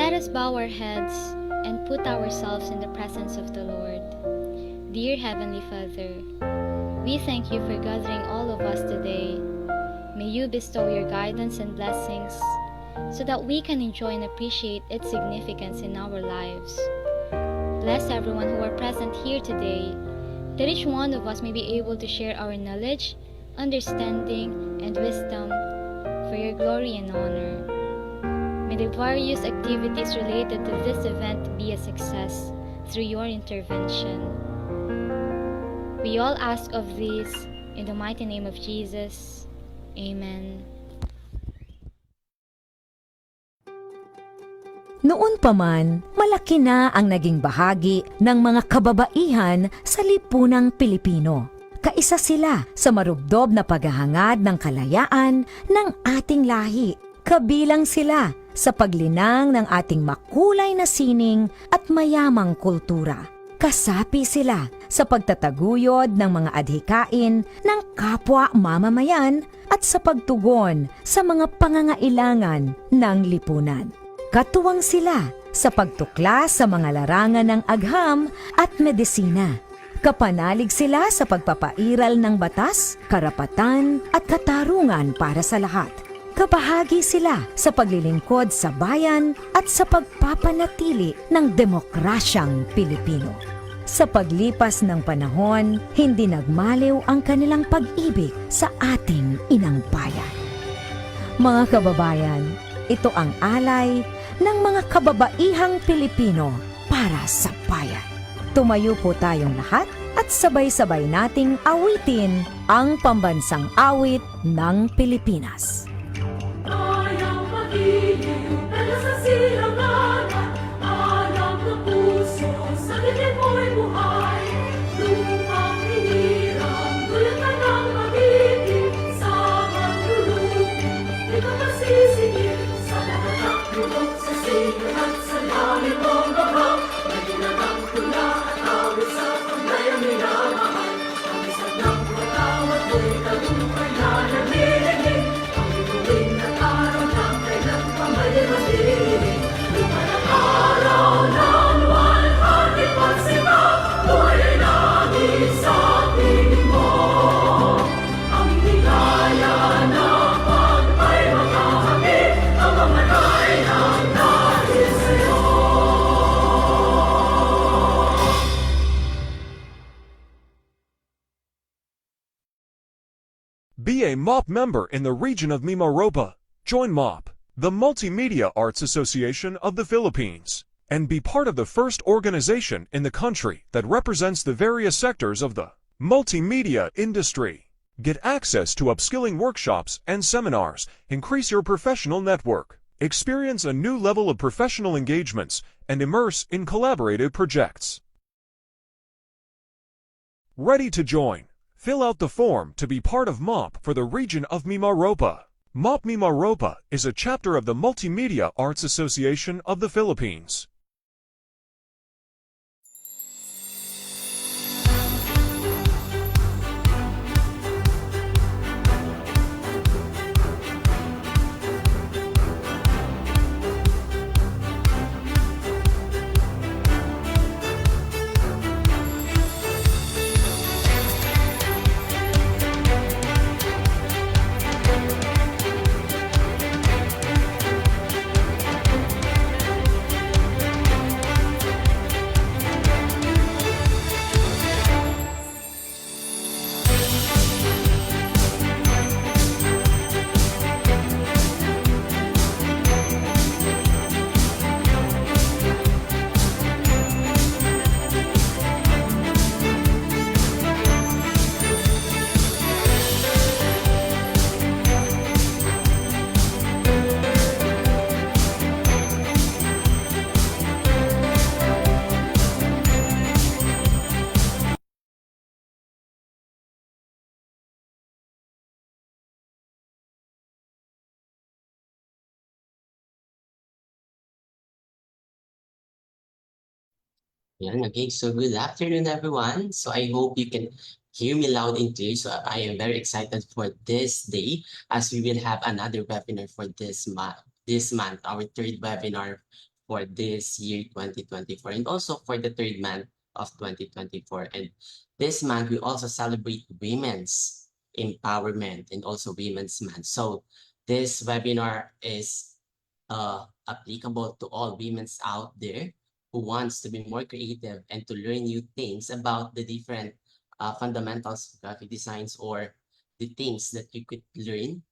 Let us bow our heads and put ourselves in the presence of the Lord. Dear Heavenly Father, we thank you for gathering all of us today. May you bestow your guidance and blessings so that we can enjoy and appreciate its significance in our lives. Bless everyone who are present here today, that each one of us may be able to share our knowledge, understanding, and wisdom for your glory and honor. May the various activities related to this event be a success through your intervention. We all ask of this in the mighty name of Jesus. Amen. Noon pa man, malaki na ang naging bahagi ng mga kababaihan sa lipunang Pilipino. Kaisa sila sa marubdob na paghahangad ng kalayaan ng ating lahi. Kabilang sila sa paglinang ng ating makulay na sining at mayamang kultura. Kasapi sila sa pagtataguyod ng mga adhikain ng kapwa mamamayan at sa pagtugon sa mga pangangailangan ng lipunan. Katuwang sila sa pagtuklas sa mga larangan ng agham at medisina. Kapanalig sila sa pagpapairal ng batas, karapatan at katarungan para sa lahat. Kabahagi sila sa paglilingkod sa bayan at sa pagpapanatili ng demokrasyang Pilipino. Sa paglipas ng panahon, hindi nagmaliw ang kanilang pag-ibig sa ating inang bayan. Mga kababayan, ito ang alay ng mga kababaihang Pilipino para sa bayan. Tumayo po tayong lahat at sabay-sabay nating awitin ang pambansang awit ng Pilipinas. Ayaw magiging dala sa silanganan, alam ng puso, sa dilim mo'y buhay. Lupang hinirang, dulot ka ng magiging, sa maglulupin, di ka masisingil. Sa lahat ng tulog, sa singil at sa lalim mong babang, naginanang tula at awit sa paglayang minamahal. Ang isang ng patawat mo'y tagumpay na naglilingin. Be a MOP member in the region of Mimaropa. Join MOP, the Multimedia Arts Association of the Philippines, and be part of the first organization in the country that represents the various sectors of the multimedia industry. Get access to upskilling workshops and seminars, increase your professional network, experience a new level of professional engagements, and immerse in collaborative projects. Ready to join? Fill out the form to be part of MOP for the region of Mimaropa. MOP Mimaropa is a chapter of the Multimedia Arts Association of the Philippines. Yan, okay. So good afternoon, everyone. So I hope you can hear me loud and clear. So I am very excited for this day as we will have another webinar for this month, our third webinar for this year 2024 and also for the third month of 2024. And this month, we also celebrate women's empowerment and also women's month. So this webinar is applicable to all women's out there who wants to be more creative and to learn new things about the different fundamentals of graphic designs or the things that you could learn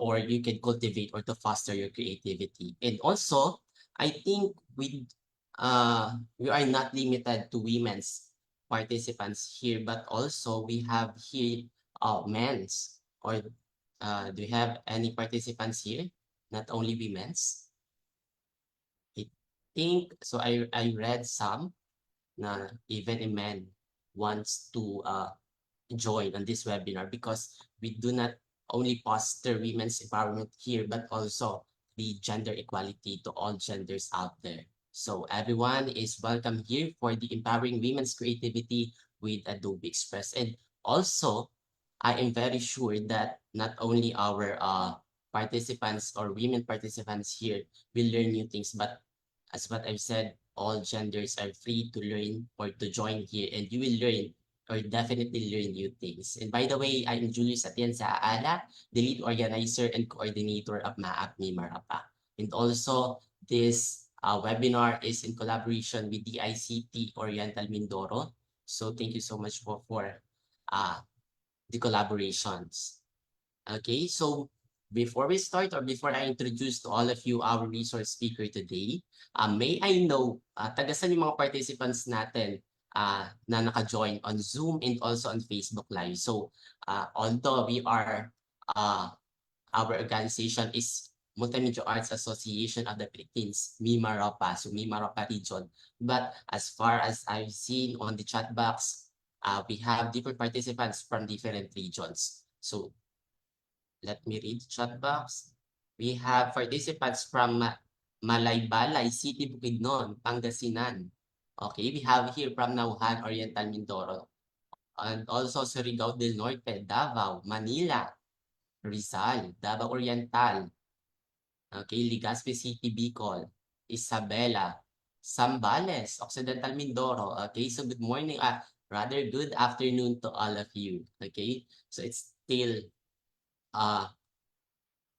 or you can cultivate or to foster your creativity. And also, I think we are not limited to women's participants here, but also we have here men's or do you have any participants here? Not only women's. I think so. I read some na even a man wants to join on this webinar because we do not only foster women's empowerment here, but also the gender equality to all genders out there. So everyone is welcome here for the Empowering Women's Creativity with Adobe Express. And also, I am very sure that not only our participants or women participants here will learn new things, but as what I've said, all genders are free to learn or to join here, and you will learn or definitely learn new things. And by the way, I'm Julius Atienza Aala, the lead organizer and coordinator of MAAP Mimarapa. And also, this webinar is in collaboration with the ICT Oriental Mindoro. So thank you so much for the collaborations. Okay, so before we start or before I introduce to all of you our resource speaker today, may I know, taga saan yung mga participants natin na naka-join on Zoom and also on Facebook Live. So although we are, our organization is Multimedia Arts Association of the Philippines, Mimaropa, so Mimaropa region. But as far as I've seen on the chat box, we have different participants from different regions. So let me read the chat box. We have participants from Malaybalay City, Bukidnon, Pangasinan. Okay, we have here from Nauhan, Oriental Mindoro. And also Surigao del Norte, Davao, Manila, Rizal, Davao Oriental. Okay, Legazpi City, Bicol, Isabela, Zambales, Occidental Mindoro. Okay, so good morning, rather good afternoon to all of you. Okay, so it's still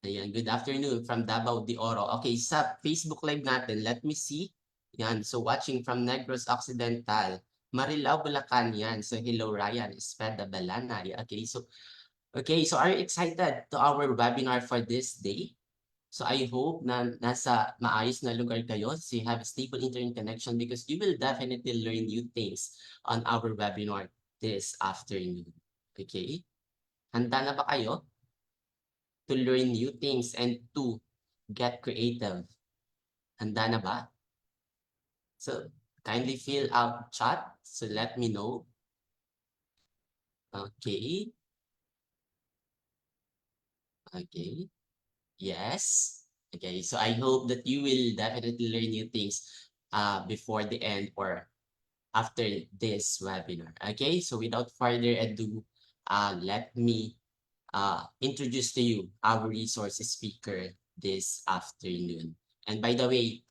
ayan, good afternoon from Davao de Oro. Okay, sa Facebook Live natin, let me see. Yan, so watching from Negros Occidental, Marilao, Bulacan yan. So hello Ryan, Espeda Balanay. Okay, so are you excited to our webinar for this day? So I hope na nasa maayos na lugar kayo, so you have a stable internet connection because you will definitely learn new things on our webinar this afternoon. Okay? Handa na ba kayo to learn new things and to get creative? Handa na ba? So kindly fill out chat, so let me know. Okay. Okay. Yes. Okay, so I hope that you will definitely learn new things before the end or after this webinar. Okay, so without further ado, let me introduce to you our resource speaker this afternoon. And by the way,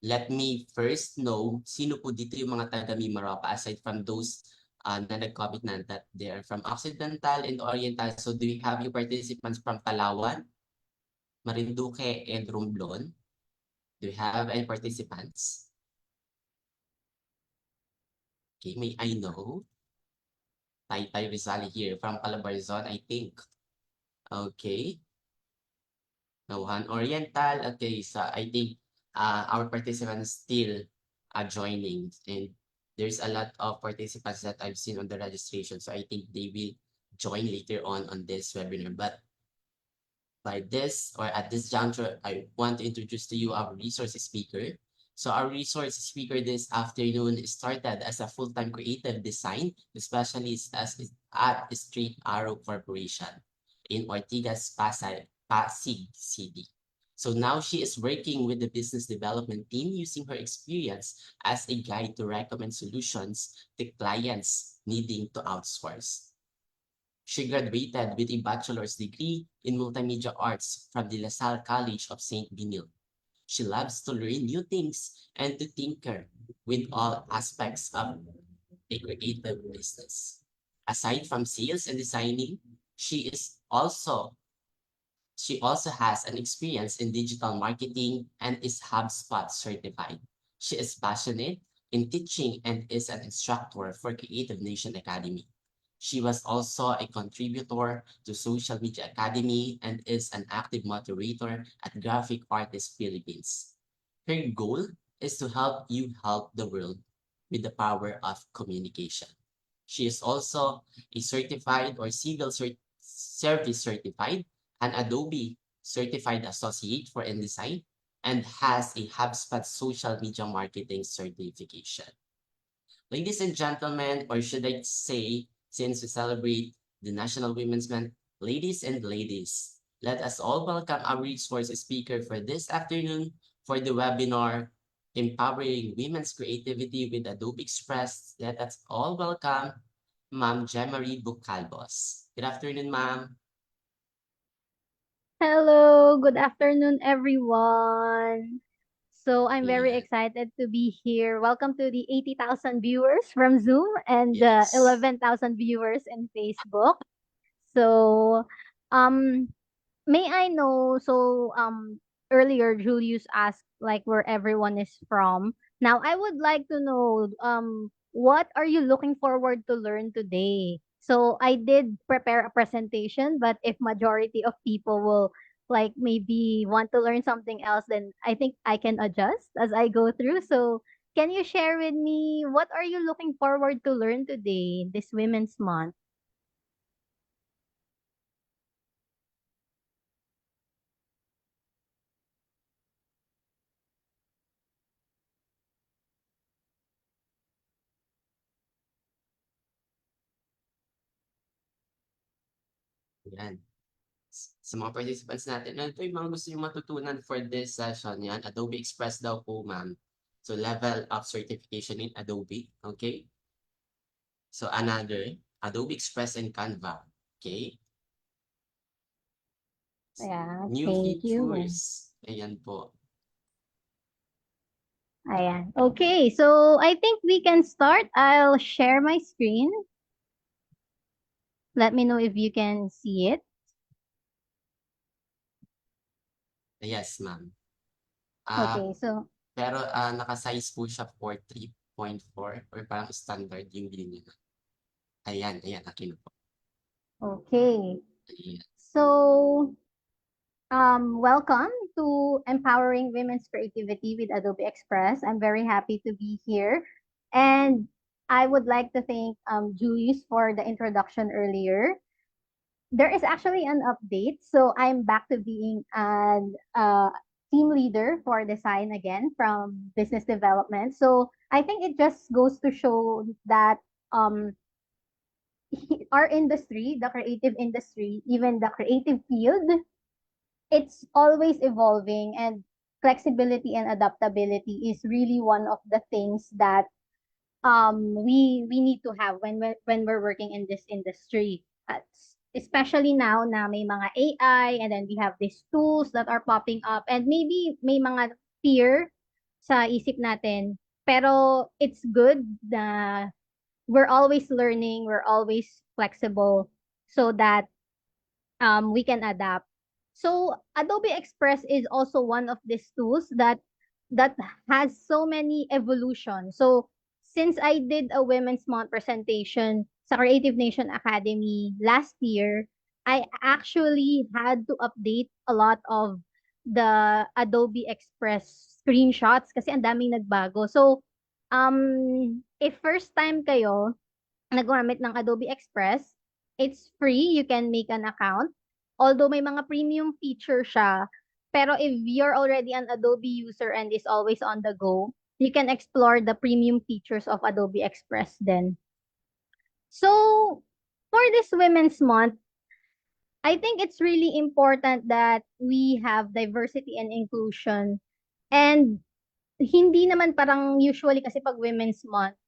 let me first know sino po dito yung mga taga Mimaropa aside from those na nag-comment na that they are from Occidental and Oriental. So do we have your participants from Palawan, Marinduque, and Romblon? Do we have any participants? Okay, may I know? Taytay Rizal here from Calabarzon, I think. Okay. Nauhan Oriental. Okay, so I think our participants still are joining, and there's a lot of participants that I've seen on the registration, so I think they will join later on this webinar. But by this or at this juncture, I want to introduce to you our resource speaker. So our resource speaker this afternoon started as a full-time creative design specialist at Straight Arrow Corporation in Ortigas, Pasig City. So now she is working with the business development team using her experience as a guide to recommend solutions to clients needing to outsource. She graduated with a bachelor's degree in multimedia arts from the La Salle College of St. Benil She loves to learn new things and to tinker with all aspects of a creative business. Aside from sales and designing, she also has an experience in digital marketing and is HubSpot certified. She is passionate in teaching and is an instructor for Creative Nation Academy. She was also a contributor to Social Media Academy and is an active moderator at Graphic Artists Philippines. Her goal is to help you help the world with the power of communication. She is also a certified or service certified, an Adobe certified associate for InDesign, and has a HubSpot social media marketing certification. Ladies and gentlemen, or should I say, since we celebrate the National Women's Month, ladies, let us all welcome our resource speaker for this afternoon for the webinar, Empowering Women's Creativity with Adobe Express. Let us all welcome Ma'am Jemarie Bucalbos. Good afternoon, ma'am. Hello, good afternoon, everyone. So I'm very Yeah, excited to be here. Welcome to the 80,000 viewers from Zoom and yes. 11,000 viewers in Facebook. So, um, may I know? Earlier Julius asked like where everyone is from. Now I would like to know what are you looking forward to learn today? So I did prepare a presentation, but if majority of people will like maybe want to learn something else, then I think I can adjust as I go through. So can you share with me what are you looking forward to learn today, this Women's Month? Yan. Sa mga participants natin, ano po yung mga gusto nyo matutunan for this session? Yan, Adobe Express daw po, ma'am. So, level up certification in Adobe. Okay? So, another, Adobe Express and Canva. Okay? Yeah, New thank you. features. Ayan po. Ayan. Okay, so I think we can start. I'll share my screen. Let me know if you can see it. Yes, ma'am. Okay, so Pero naka-size po siya for 3.4 or parang standard yung linya. Ayan, akin na po. okay. Ayan. So welcome to Empowering Women's Creativity with Adobe Express. I'm very happy to be here. And I would like to thank Julius for the introduction earlier. There is actually an update. So I'm back to being an team leader for design again from business development. So I think it just goes to show that um, our industry, the creative industry, even the creative field, it's always evolving, and flexibility and adaptability is really one of the things that we need to have when we're working in this industry. Especially now na may mga AI, and then we have these tools that are popping up, and maybe may mga fear sa isip natin, pero it's good na we're always learning, we're always flexible so that we can adapt. So Adobe Express is also one of these tools that has so many evolution. So since I did a Women's Month presentation sa Creative Nation Academy last year, I actually had to update a lot of the Adobe Express screenshots kasi ang daming nagbago. So if first time kayo naggamit ng Adobe Express, it's free. You can make an account. Although may mga premium feature siya, pero if you're already an Adobe user and is always on the go, you can explore the premium features of Adobe Express then. So, for this Women's Month, I think it's really important that we have diversity and inclusion. And hindi naman parang usually kasi pag Women's Month,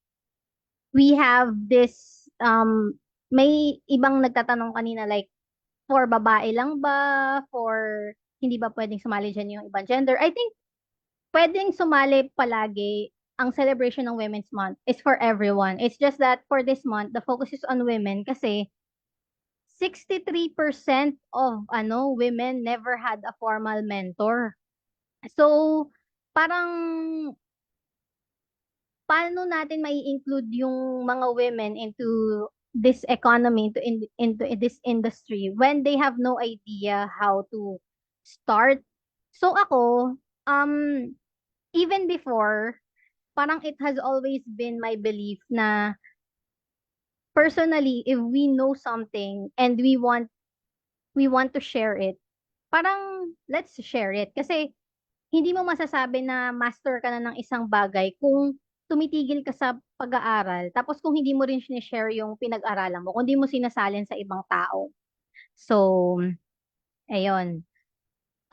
we have this may ibang nagtatanong kanina like for babae lang ba, for hindi ba pwedeng sumali diyan yung ibang gender. I think pwedeng sumali palagi. Ang celebration ng Women's Month is for everyone. It's just that for this month, the focus is on women kasi 63% of women never had a formal mentor. So, parang paano natin mai-include yung mga women into this economy, into this industry when they have no idea how to start? So ako, even before, parang it has always been my belief na personally, if we know something and we want to share it, parang let's share it. Kasi hindi mo masasabi na master ka na ng isang bagay kung tumitigil ka sa pag-aaral. Tapos kung hindi mo rin sinishare yung pinag-aralan mo, kung hindi mo sinasalin sa ibang tao. So, ayun.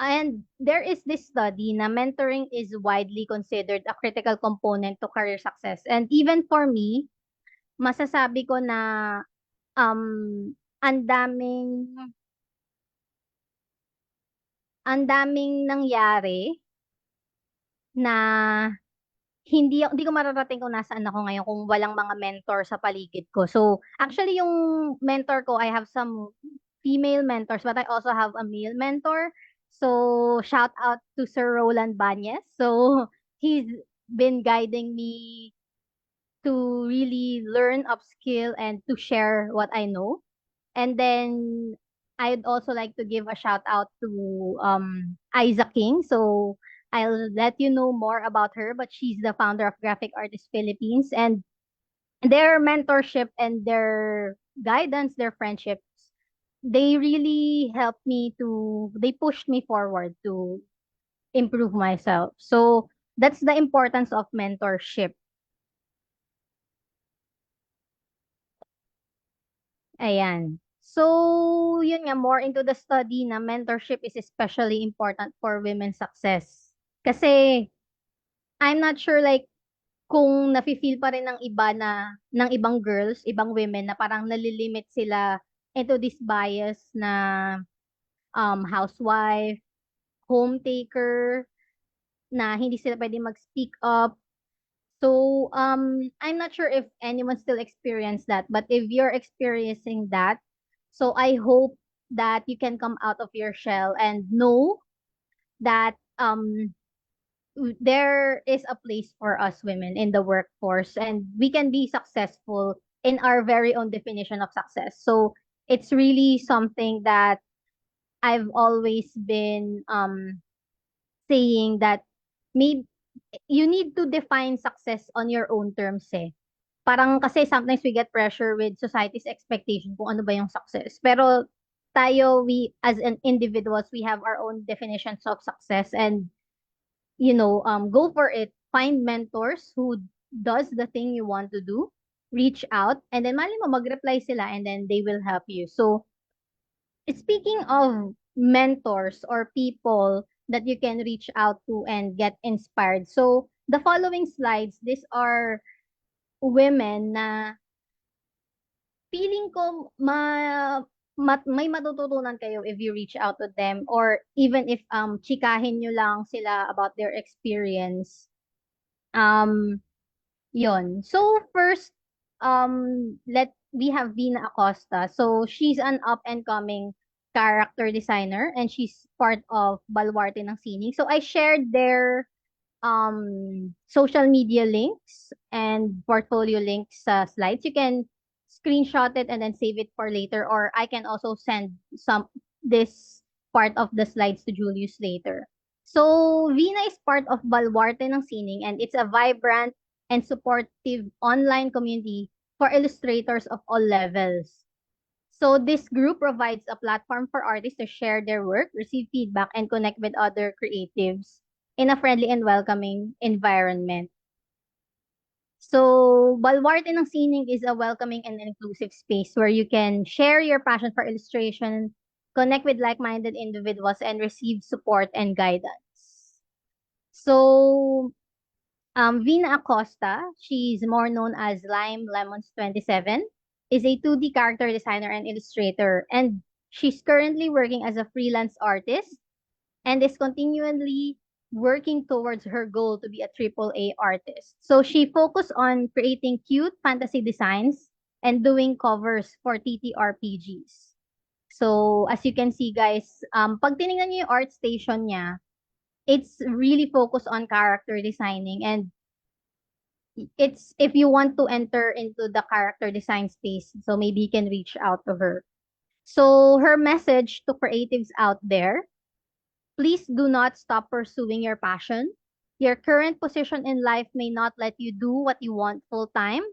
And there is this study na mentoring is widely considered a critical component to career success. And even for me, masasabi ko na ang daming nangyari na hindi ko mararating kung nasaan ako ngayon kung walang mga mentor sa paligid ko. So, actually yung mentor ko, I have some female mentors, but I also have a male mentor. So, shout out to Sir Roland Banyes. So, he's been guiding me to really learn, upskill, and to share what I know. And then I'd also like to give a shout out to Isaac King. So I'll let you know more about her, but she's the founder of Graphic Artists Philippines, and their mentorship and their guidance, their friendships, they really helped me they pushed me forward to improve myself. So that's the importance of mentorship. Ayan. So, yun nga, more into the study na mentorship is especially important for women's success. Kasi, I'm not sure like, kung nafe-feel pa rin ng iba ng ibang girls, ibang women, na parang nalilimit sila into this bias na housewife, home taker, na hindi sila pwede mag-speak up. So, I'm not sure if anyone still experienced that, but if you're experiencing that, so I hope that you can come out of your shell and know that there is a place for us women in the workforce, and we can be successful in our very own definition of success. So it's really something that I've always been saying that maybe you need to define success on your own terms eh. Parang kasi sometimes we get pressure with society's expectation kung ano ba yung success. Pero tayo, we as an individuals, we have our own definitions of success, and go for it. Find mentors who does the thing you want to do. Reach out, and then mali mo mag-reply sila, and then they will help you. So speaking of mentors or people that you can reach out to and get inspired. So the following slides, these are women na feeling ko may matututunan kayo if you reach out to them, or even if chikahin nyo lang sila about their experience. Yon. So first, we have Vina Acosta. So she's an up and coming character designer, and she's part of Baluarte ng Sining. So I shared their social media links and portfolio links sa slides. You can screenshot it and then save it for later, or I can also send this part of the slides to Julius later. So Vina is part of Baluarte ng Sining, and it's a vibrant and supportive online community for illustrators of all levels. So this group provides a platform for artists to share their work, receive feedback, and connect with other creatives in a friendly and welcoming environment. So, Baluarte ng Sining is a welcoming and inclusive space where you can share your passion for illustration, connect with like-minded individuals, and receive support and guidance. So, Vina Acosta, she's more known as Lime Lemons 27, is a 2D character designer and illustrator, and she's currently working as a freelance artist and is continually working towards her goal to be a AAA artist. So she focused on creating cute fantasy designs and doing covers for TTRPGs. So as you can see guys, pag tinignan niyo yung art station niya, it's really focused on character designing, and it's if you want to enter into the character design space, so maybe you can reach out to her. So her message to creatives out there: please do not stop pursuing your passion. Your current position in life may not let you do what you want full time,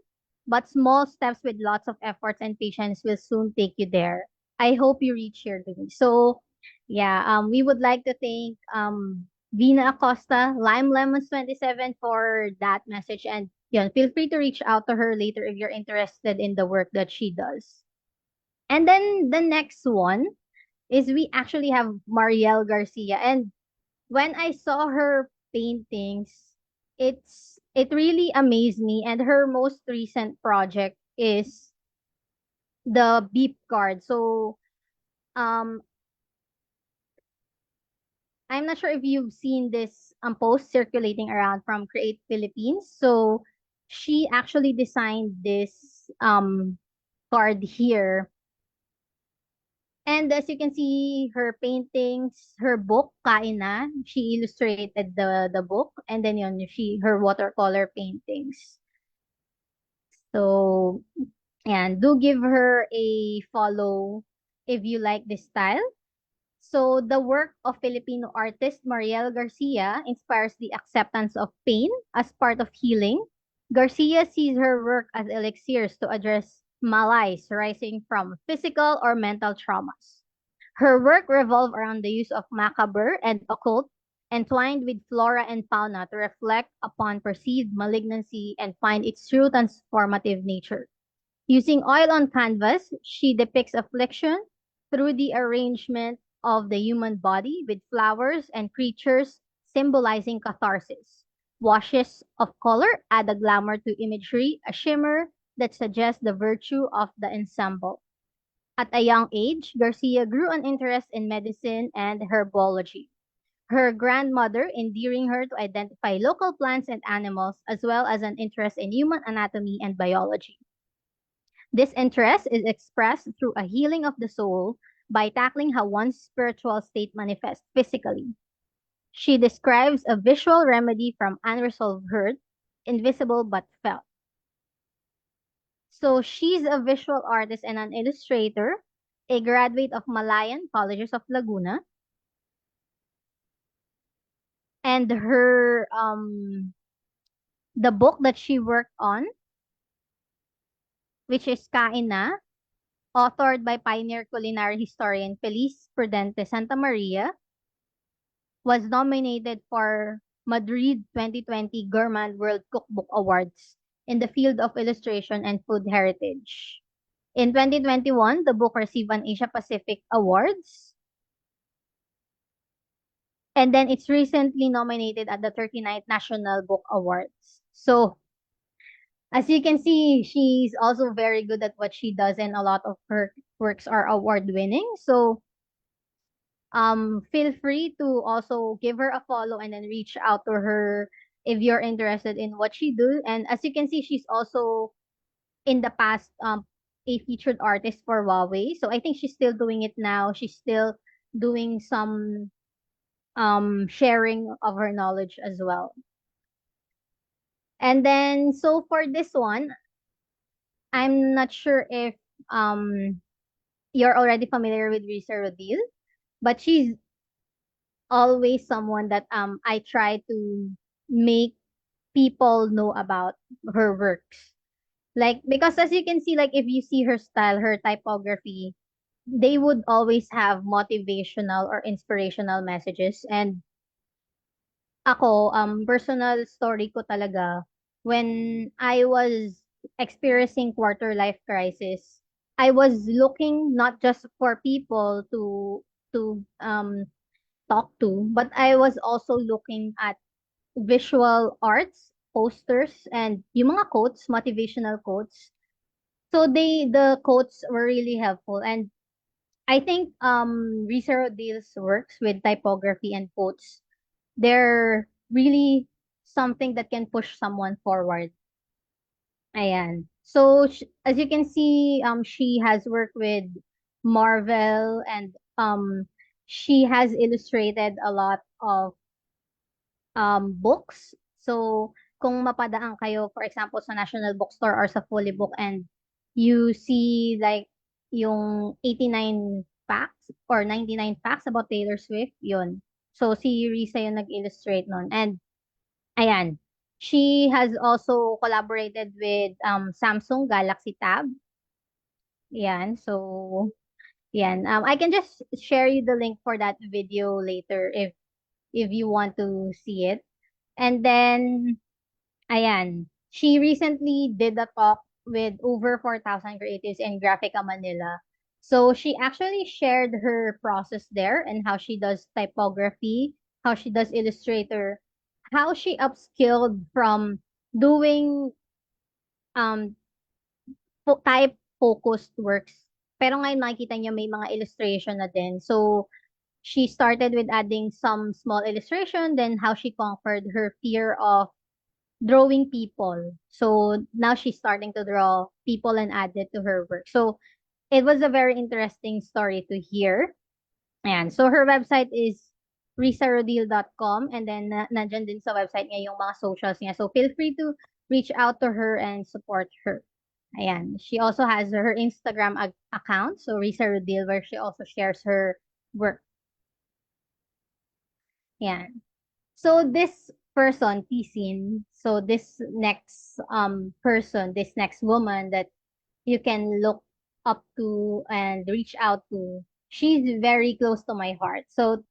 but small steps with lots of efforts and patience will soon take you there. I hope you reach your dream. So, yeah, we would like to thank Vina Acosta, Lime Lemons 27 for that message, and yun, feel free to reach out to her later if you're interested in the work that she does. And then the next one is we actually have Marielle Garcia. And when I saw her paintings, it really amazed me. And her most recent project is the beep card. So um I'm not sure if you've seen this post circulating around from Create Philippines. So she actually designed this card here. And as you can see, her paintings, her book, Kain Na, she illustrated the book, and then yun, her watercolor paintings. So, and do give her a follow if you like this style. So, the work of Filipino artist Mariel Garcia inspires the acceptance of pain as part of healing. Garcia sees her work as elixirs to address malaise rising from physical or mental traumas. Her work revolves around the use of macabre and occult, entwined with flora and fauna to reflect upon perceived malignancy and find its true transformative nature. Using oil on canvas, she depicts affliction through the arrangement of the human body with flowers and creatures symbolizing catharsis. Washes of color add a glamour to imagery, a shimmer that suggests the virtue of the ensemble. At a young age, Garcia grew an interest in medicine and herbology. Her grandmother endearing her to identify local plants and animals, as well as an interest in human anatomy and biology. This interest is expressed through a healing of the soul by tackling how one's spiritual state manifests physically. She describes a visual remedy from unresolved hurt, invisible but felt. So she's a visual artist and an illustrator, a graduate of Malayan Colleges of Laguna. And her the book that she worked on, which is Kain Na, authored by pioneer culinary historian Feliz Prudente Santa Maria, was nominated for Madrid 2020 Gourmand World Cookbook Awards in the field of illustration and food heritage. In 2021, the book received an Asia Pacific Awards. And then it's recently nominated at the 39th National Book Awards. So, as you can see, she's also very good at what she does, and a lot of her works are award winning. So, feel free to also give her a follow and then reach out to her if you're interested in what she do. And as you can see, she's also in the past a featured artist for Huawei. So I think she's still doing it now. She's still doing some sharing of her knowledge as well. And then so for this one, I'm not sure if you're already familiar with Risa Rodil, but she's always someone that I try to make people know about her works. Like, because as you can see, like if you see her style, her typography, they would always have motivational or inspirational messages. And ako, personal story ko talaga, when I was experiencing quarter life crisis, I was looking not just for people to talk to, but I was also looking at visual arts, posters, and yung mga quotes, motivational quotes. So the quotes were really helpful, and I think Risa Rodil's works with typography and quotes they're really something that can push someone forward. Ayan. So, as you can see, she has worked with Marvel and she has illustrated a lot of books. So, kung mapadaan kayo, for example, sa National Bookstore or sa Fully Book and you see like yung 89 facts or 99 facts about Taylor Swift, yun. So, si Risa yung nag-illustrate nun. And, ayan, she has also collaborated with Samsung Galaxy Tab. Yan, so, yan. I can just share you the link for that video later if you want to see it. And then, ayan, she recently did a talk with over 4,000 creatives in Graphica Manila. So she actually shared her process there and how she does typography, how she does Illustrator, how she upskilled from doing um type focused works. Pero ngayon makikita niyo may mga illustration na din. So she started with adding some small illustration, then how she conquered her fear of drawing people. So now she's starting to draw people and add it to her work. So it was a very interesting story to hear. And so her website is risarodil.com and then nandyan din sa website niya yung mga socials niya. So feel free to reach out to her and support her. Ayan. She also has her Instagram account, so Risa Rodil, where she also shares her work. Ayan. So this person, Tisin, so this next person, this next woman that you can look up to and reach out to, she's very close to my heart. So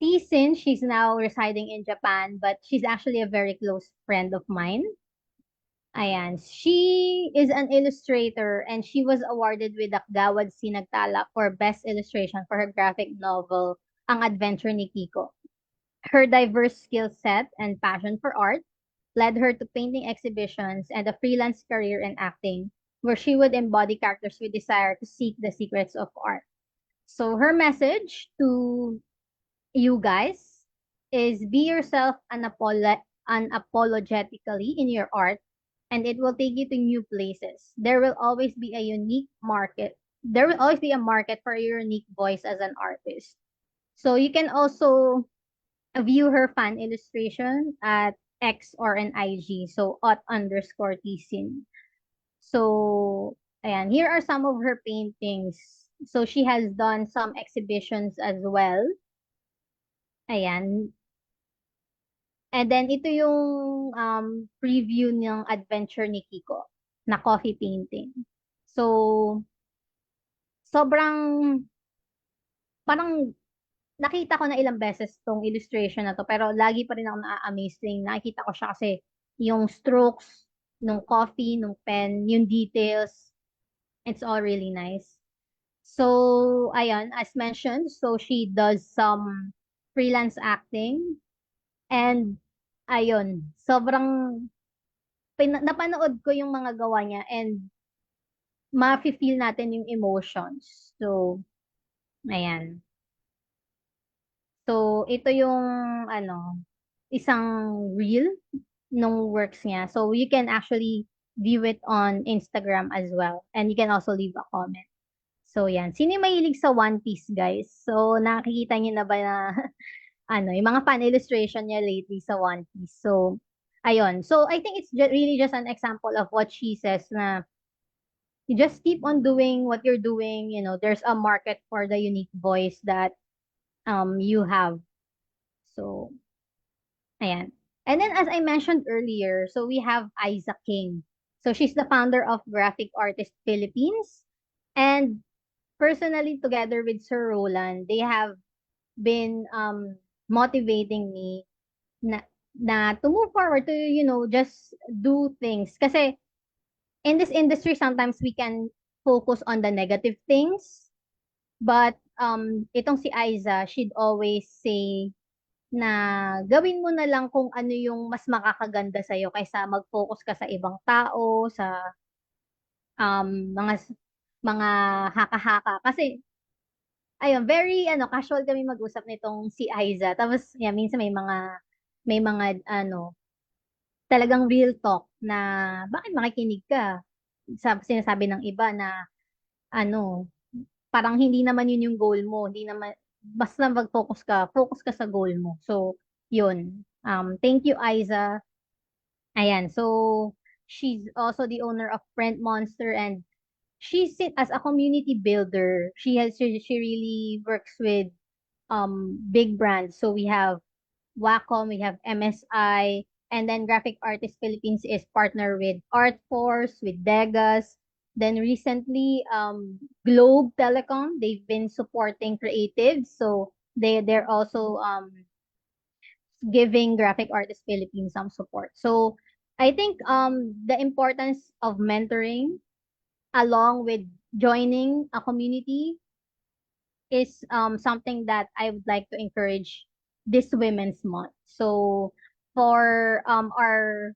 Tisin, she's now residing in Japan, but she's actually a very close friend of mine. Ayan. She is an illustrator and she was awarded with the Gawad Sinagtala for Best Illustration for her graphic novel, Ang Adventure ni Kiko. Her diverse skill set and passion for art led her to painting exhibitions and a freelance career in acting, where she would embody characters with desire to seek the secrets of art. So her message to you guys is be yourself unapologetically in your art, and it will take you to new places. There will always be a unique market. There will always be a market for your unique voice as an artist. So you can also view her fan illustration at X or an IG. So @_Tisin. So ayan, here are some of her paintings. So she has done some exhibitions as well. Ayan. And then ito yung preview ng Adventure ni Kiko na coffee painting. So sobrang parang nakita ko na ilang beses tong illustration na to, pero lagi pa rin ako na-amazing. Nakikita ko siya kasi yung strokes nung coffee, nung pen, yung details, it's all really nice. So, ayan, as mentioned, so she does some freelance acting and ayun, sobrang napanood ko yung mga gawa niya and ma-feel natin yung emotions. So, ayan. So, ito yung ano, isang reel nung works niya. So, you can actually view it on Instagram as well. And you can also leave a comment. So, yan. Sino yung mahilig sa One Piece, guys? So, nakikita niyo na ba na ano, yung mga fan illustration niya lately sa One Piece. So, ayun. So, I think it's really just an example of what she says na you just keep on doing what you're doing. You know, there's a market for the unique voice that you have. So, ayan. And then as I mentioned earlier, so we have Isa King. So she's the founder of Graphic Artist Philippines. And personally, together with Sir Roland, they have been motivating me na to move forward, to, you know, just do things. Kasi in this industry, sometimes we can focus on the negative things. But itong si Aiza, she'd always say na gawin mo na lang kung ano yung mas makakaganda sa'yo kaysa mag-focus ka sa ibang tao, sa mga haka-haka. Kasi ayun, very casual kami mag-usap nitong si Aiza. Tapos yeah, minsan may mga talagang real talk na bakit makikinig ka? Sinasabi ng iba na ano, parang hindi naman yun yung goal mo, hindi naman basta focus ka sa goal mo. So, yun. Thank you, Aiza. Ayan, so she's also the owner of Friend Monster, and as a community builder. She really works with big brands. So we have Wacom, we have MSI, and then Graphic Artists Philippines is partner with Artforce, with Degas. Then recently, Globe Telecom, they've been supporting creatives, so they're also giving Graphic Artists Philippines some support. So I think the importance of mentoring along with joining a community is something that I would like to encourage this Women's Month. So for our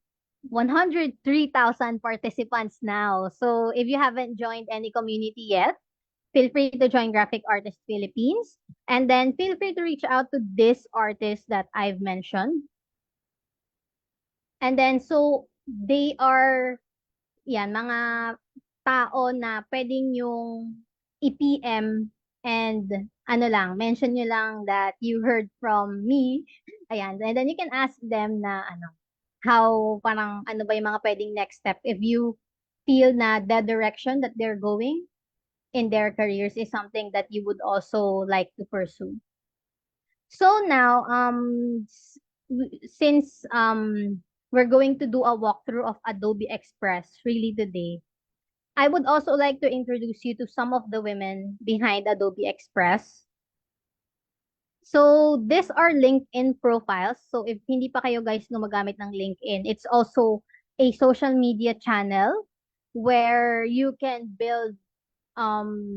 103,000 participants now. So if you haven't joined any community yet, feel free to join Graphic Artists Philippines, and then feel free to reach out to this artist that I've mentioned. And then so they are yan mga tao na pwedeng yung i-PM, and mention nyo lang that you heard from me. Ayan, and then you can ask them na how, parang ano ba yung mga pwedeng next step if you feel na the direction that they're going in their careers is something that you would also like to pursue. So now, since we're going to do a walkthrough of Adobe Express really today, I would also like to introduce you to some of the women behind Adobe Express. So these are LinkedIn profiles. So if hindi pa kayo guys gumagamit ng LinkedIn, it's also a social media channel where you can build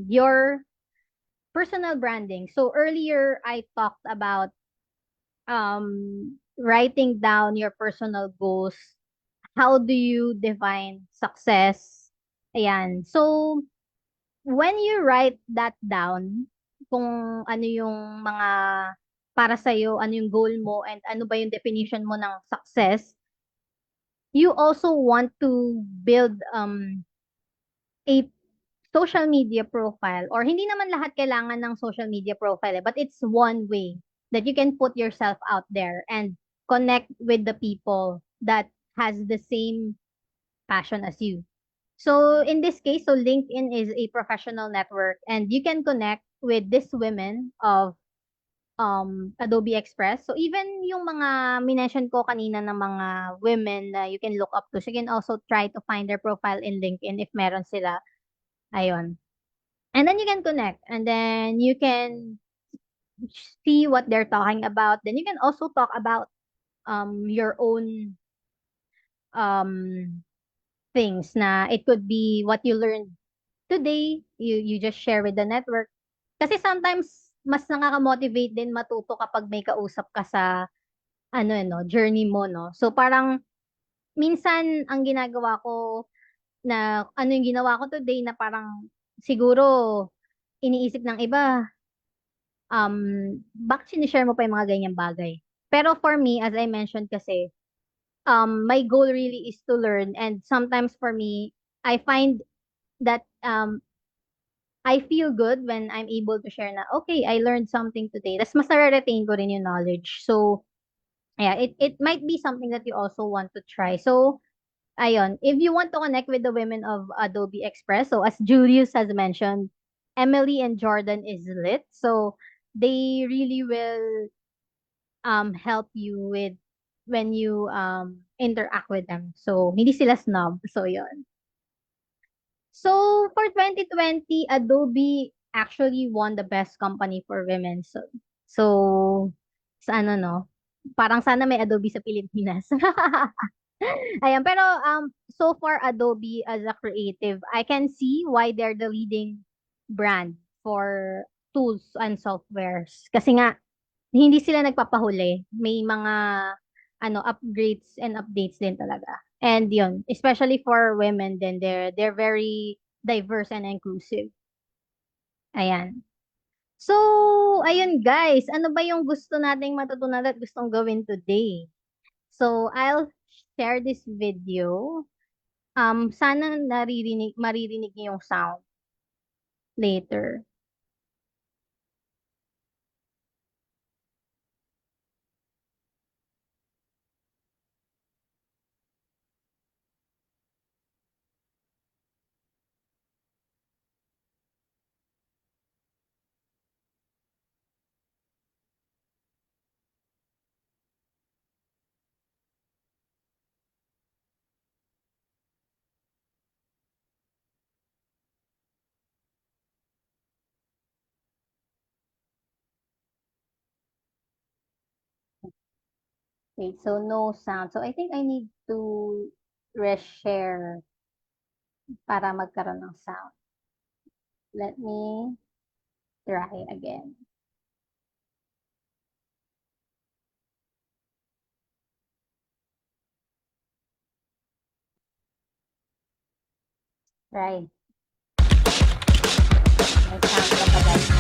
your personal branding. So earlier I talked about writing down your personal goals. How do you define success? Ayan. So when you write that down, kung ano yung mga para sa'yo, ano yung goal mo, and ano ba yung definition mo ng success, you also want to build a social media profile, or hindi naman lahat kailangan ng social media profile, but it's one way that you can put yourself out there and connect with the people that has the same passion as you. So in this case, so LinkedIn is a professional network, and you can connect with these women of Adobe Express. So even yung mga minention ko kanina ng mga women na you can look up to, so you can also try to find their profile in LinkedIn if meron sila. Ayun. And then you can connect, and then you can see what they're talking about. Then you can also talk about your own um things, na it could be what you learned today, you just share with the network. Kasi sometimes mas nakaka-motivate din matuto kapag may kausap ka sa journey mo, no? So parang minsan ang ginagawa ko, na yung ginawa ko today, na parang siguro iniisip ng iba, bakit sinishare mo pa yung mga ganyang bagay? Pero for me, as I mentioned kasi, my goal really is to learn, and sometimes for me, I find that I feel good when I'm able to share na, okay, I learned something today. Tapos mas nare-retain ko rin yung knowledge. So, yeah, it might be something that you also want to try. So, ayun, if you want to connect with the women of Adobe Express, so as Julius has mentioned, Emily and Jordan is lit. So, they really will help you with when you interact with them. So, hindi sila snob. So, yun. So, for 2020, Adobe actually won the best company for women. So sa no? Parang sana may Adobe sa Pilipinas. Ayan, pero so far Adobe as a creative, I can see why they're the leading brand for tools and softwares. Kasi nga hindi sila nagpapahuli. May mga upgrades and updates din talaga. And yun, especially for women then they're very diverse and inclusive. Ayan. So, ayun guys, ano ba yung gusto nating matutunan at gustong gawin today? So, I'll share this video. Sana maririnig niyo yung sound later. Okay, so no sound. So, I think I need to reshare para magkaroon ng sound. Let me try again. Right. May sound ka pa guys.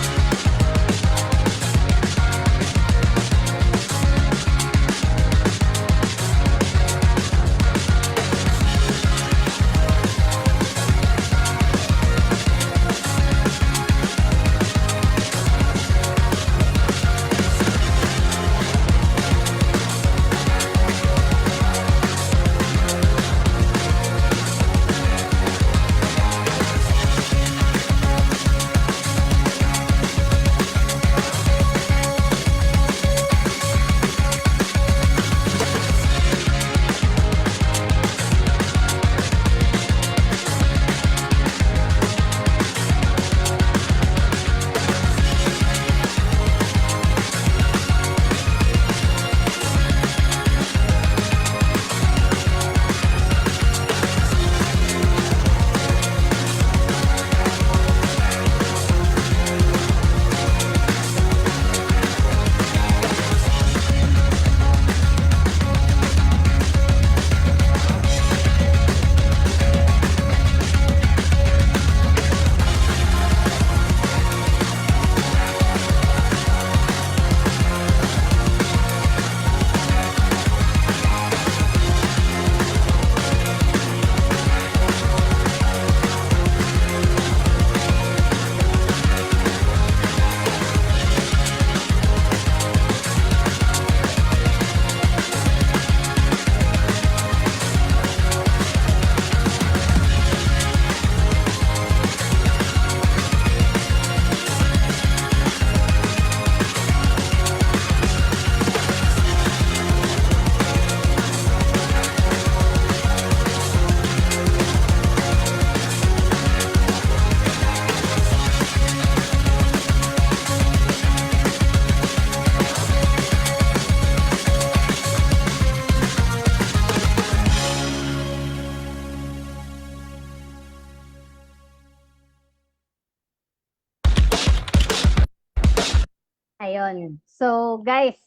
Ayun. So, guys,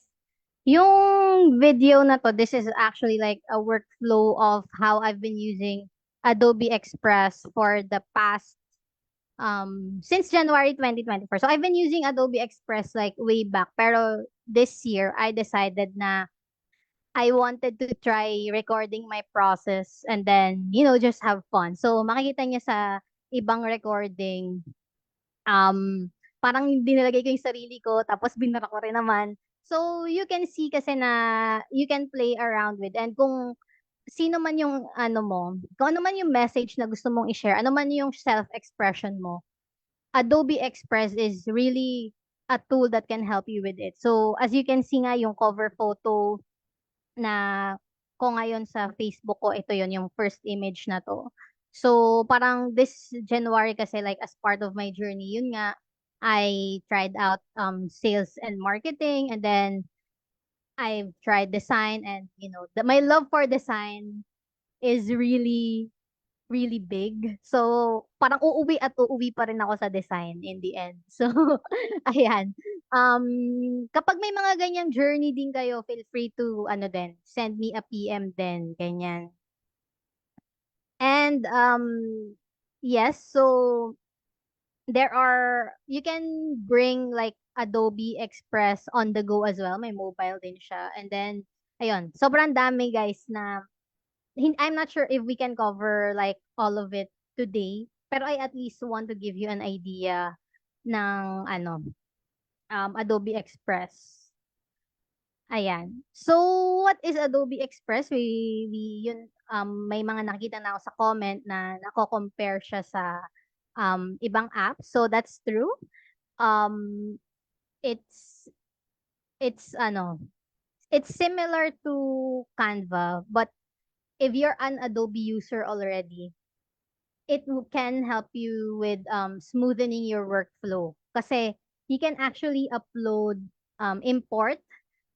yung video na to, this is actually like a workflow of how I've been using Adobe Express for the past since January 2024. So I've been using Adobe Express like way back, pero this year I decided na I wanted to try recording my process and then, just have fun. So makikita niya sa ibang recording, parang dinalagay ko yung sarili ko, tapos binara ko rin naman. So you can see kasi na you can play around with, and kung sino man yung ano mo, kung ano man yung message na gusto mong i-share, ano man yung self-expression mo, Adobe Express is really a tool that can help you with it. So as you can see nga yung cover photo na ko ngayon sa Facebook ko, ito yon yung first image na to. So, parang this January kasi like as part of my journey, yun nga, I tried out sales and marketing, and then I've tried design, and my love for design is really really big. So, parang uuwi at uuwi pa rin ako sa design in the end. So, ayan. Kapag may mga ganyang journey din kayo, feel free to, send me a PM din, ganyan. And, yes, so, you can bring like Adobe Express on the go as well. May mobile din siya. And then, ayun, sobrang dami guys na, I'm not sure if we can cover like all of it today. Pero I at least want to give you an idea ng ano, Adobe Express. Ayan. So, what is Adobe Express? Yun, may mga nakita na ako sa comment na nako-compare siya sa ibang app. So, that's true. Um, it's, it's it's similar to Canva, but if you're an Adobe user already, can help you with smoothening your workflow. Kasi you can actually upload, import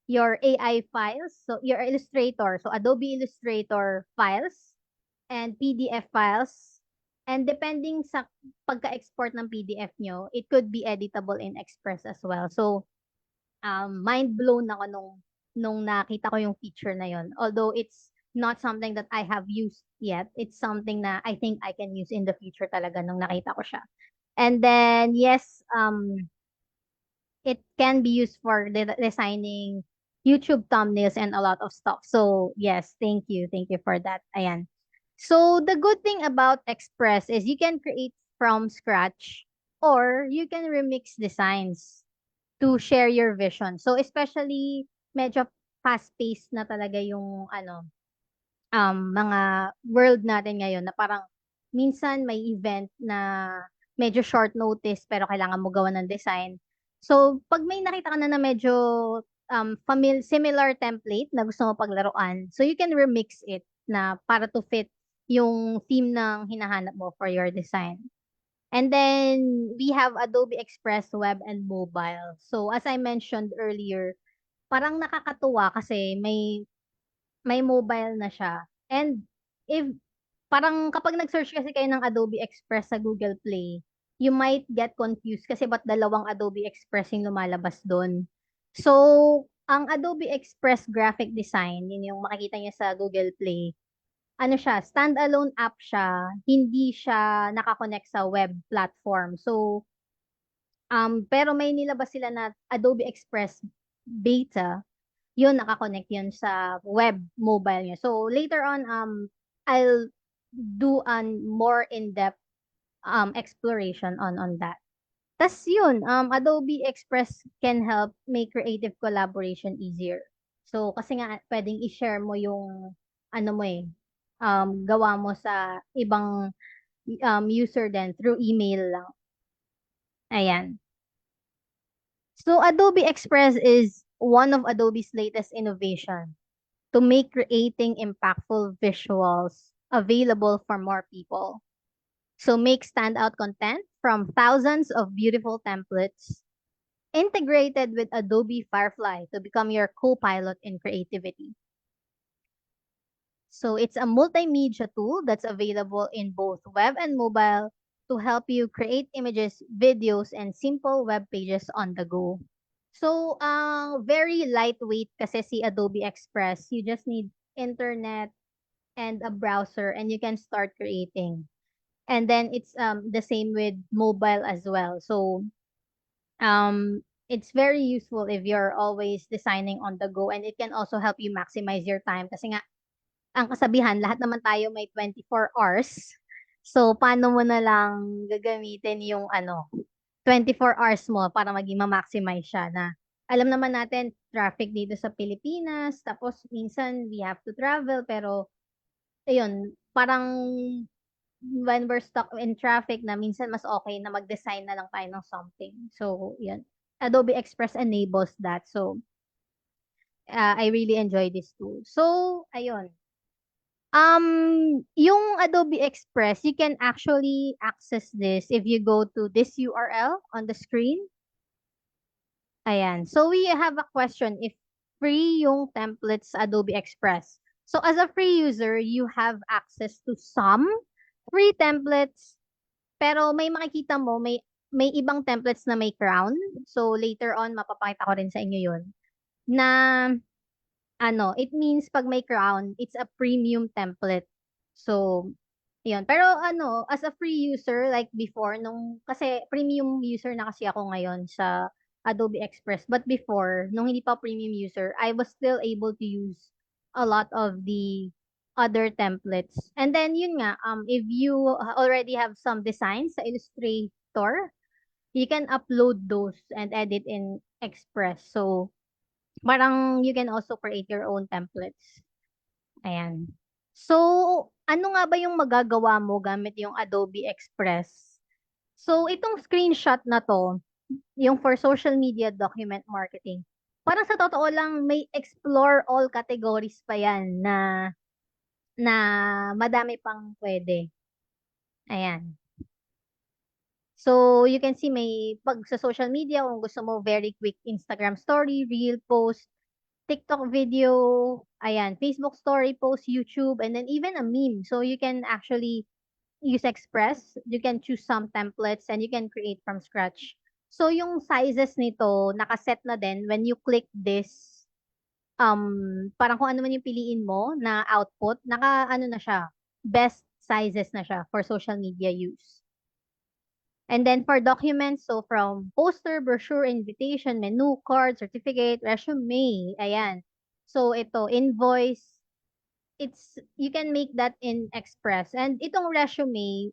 your AI files, so your Illustrator, so Adobe Illustrator files and PDF files. And depending sa pagka-export ng PDF nyo, it could be editable in Express as well. So, mind blown ako nung nakita ko yung feature na yon. Although it's not something that I have used yet, it's something na I think I can use in the future talaga nung nakita ko siya. And then, yes, it can be used for designing YouTube thumbnails and a lot of stuff. So, yes, thank you. Thank you for that. Ayan. So, the good thing about Express is you can create from scratch or you can remix designs to share your vision. So, especially medyo fast-paced na talaga yung mga world natin ngayon na parang minsan may event na medyo short notice pero kailangan mo gawa ng design. So, pag may nakita ka na medyo similar template na gusto mo paglaruan, so you can remix it na para to fit yung theme ng hinahanap mo for your design. And then we have Adobe Express Web and Mobile. So, as I mentioned earlier, parang nakakatuwa kasi may mobile na siya. And if parang kapag nag-search kasi kayo ng Adobe Express sa Google Play, you might get confused kasi ba't dalawang Adobe Express yung lumalabas doon. So, ang Adobe Express Graphic Design, yun yung makikita niyo sa Google Play, ano siya, standalone app siya, hindi siya nakakonect sa web platform. So, pero may nilabas sila na Adobe Express Beta, yun nakakonect yun sa web mobile niya. So later on I'll do an more in-depth exploration on that. Tas yun, Adobe Express can help make creative collaboration easier. So kasi nga pwedeng i-share mo yung ano mo gawa mo sa ibang user din through email lang. Ayan. So Adobe Express is one of Adobe's latest innovation to make creating impactful visuals available for more people. So make standout content from thousands of beautiful templates integrated with Adobe Firefly to become your co-pilot in creativity. So it's a multimedia tool that's available in both web and mobile to help you create images, videos, and simple web pages on the go. So, very lightweight kasi si Adobe Express. You just need internet and a browser and you can start creating. And then it's the same with mobile as well. So, it's very useful if you're always designing on the go and it can also help you maximize your time kasi nga ang kasabihan, lahat naman tayo may 24 hours. So, paano mo na lang gagamitin yung 24 hours mo para maging ma-maximize siya na alam naman natin traffic dito sa Pilipinas, tapos minsan we have to travel, pero ayun, parang when we're stuck in traffic na minsan mas okay na mag-design na lang tayo ng something. So, yun. Adobe Express enables that. So, I really enjoy this tool. So, ayun. Yung Adobe Express, you can actually access this if you go to this URL on the screen. Ayan. So we have a question if free yung templates sa Adobe Express. So as a free user, you have access to some free templates, pero may makikita mo, may ibang templates na may crown. So later on, mapapakita ko rin sa inyo yun. Na it means pag may crown, it's a premium template. So, Yun. Pero ano, as a free user, like before, kasi premium user na kasi ako ngayon sa Adobe Express. But before, nung hindi pa premium user, I was still able to use a lot of the other templates. And then, yun nga, if you already have some designs sa Illustrator, you can upload those and edit in Express. So, parang you can also create your own templates. Ayan. So, ano nga ba yung magagawa mo gamit yung Adobe Express? So, itong screenshot na to, yung for social media document marketing, parang sa totoo lang, may explore all categories pa yan na madami pang pwede. Ayan. So, you can see pag sa social media, kung gusto mo very quick Instagram story, reel post, TikTok video, ayan, Facebook story post, YouTube, and then even a meme. So you can actually use Express. You can choose some templates and you can create from scratch. So yung sizes nito, nakaset na din when you click this, parang kung ano man yung piliin mo na output, ano na siya, best sizes na siya for social media use. And then for documents, so from poster, brochure, invitation, menu, card, certificate, resume, ayan. So ito, invoice, you can make that in Express. And itong resume,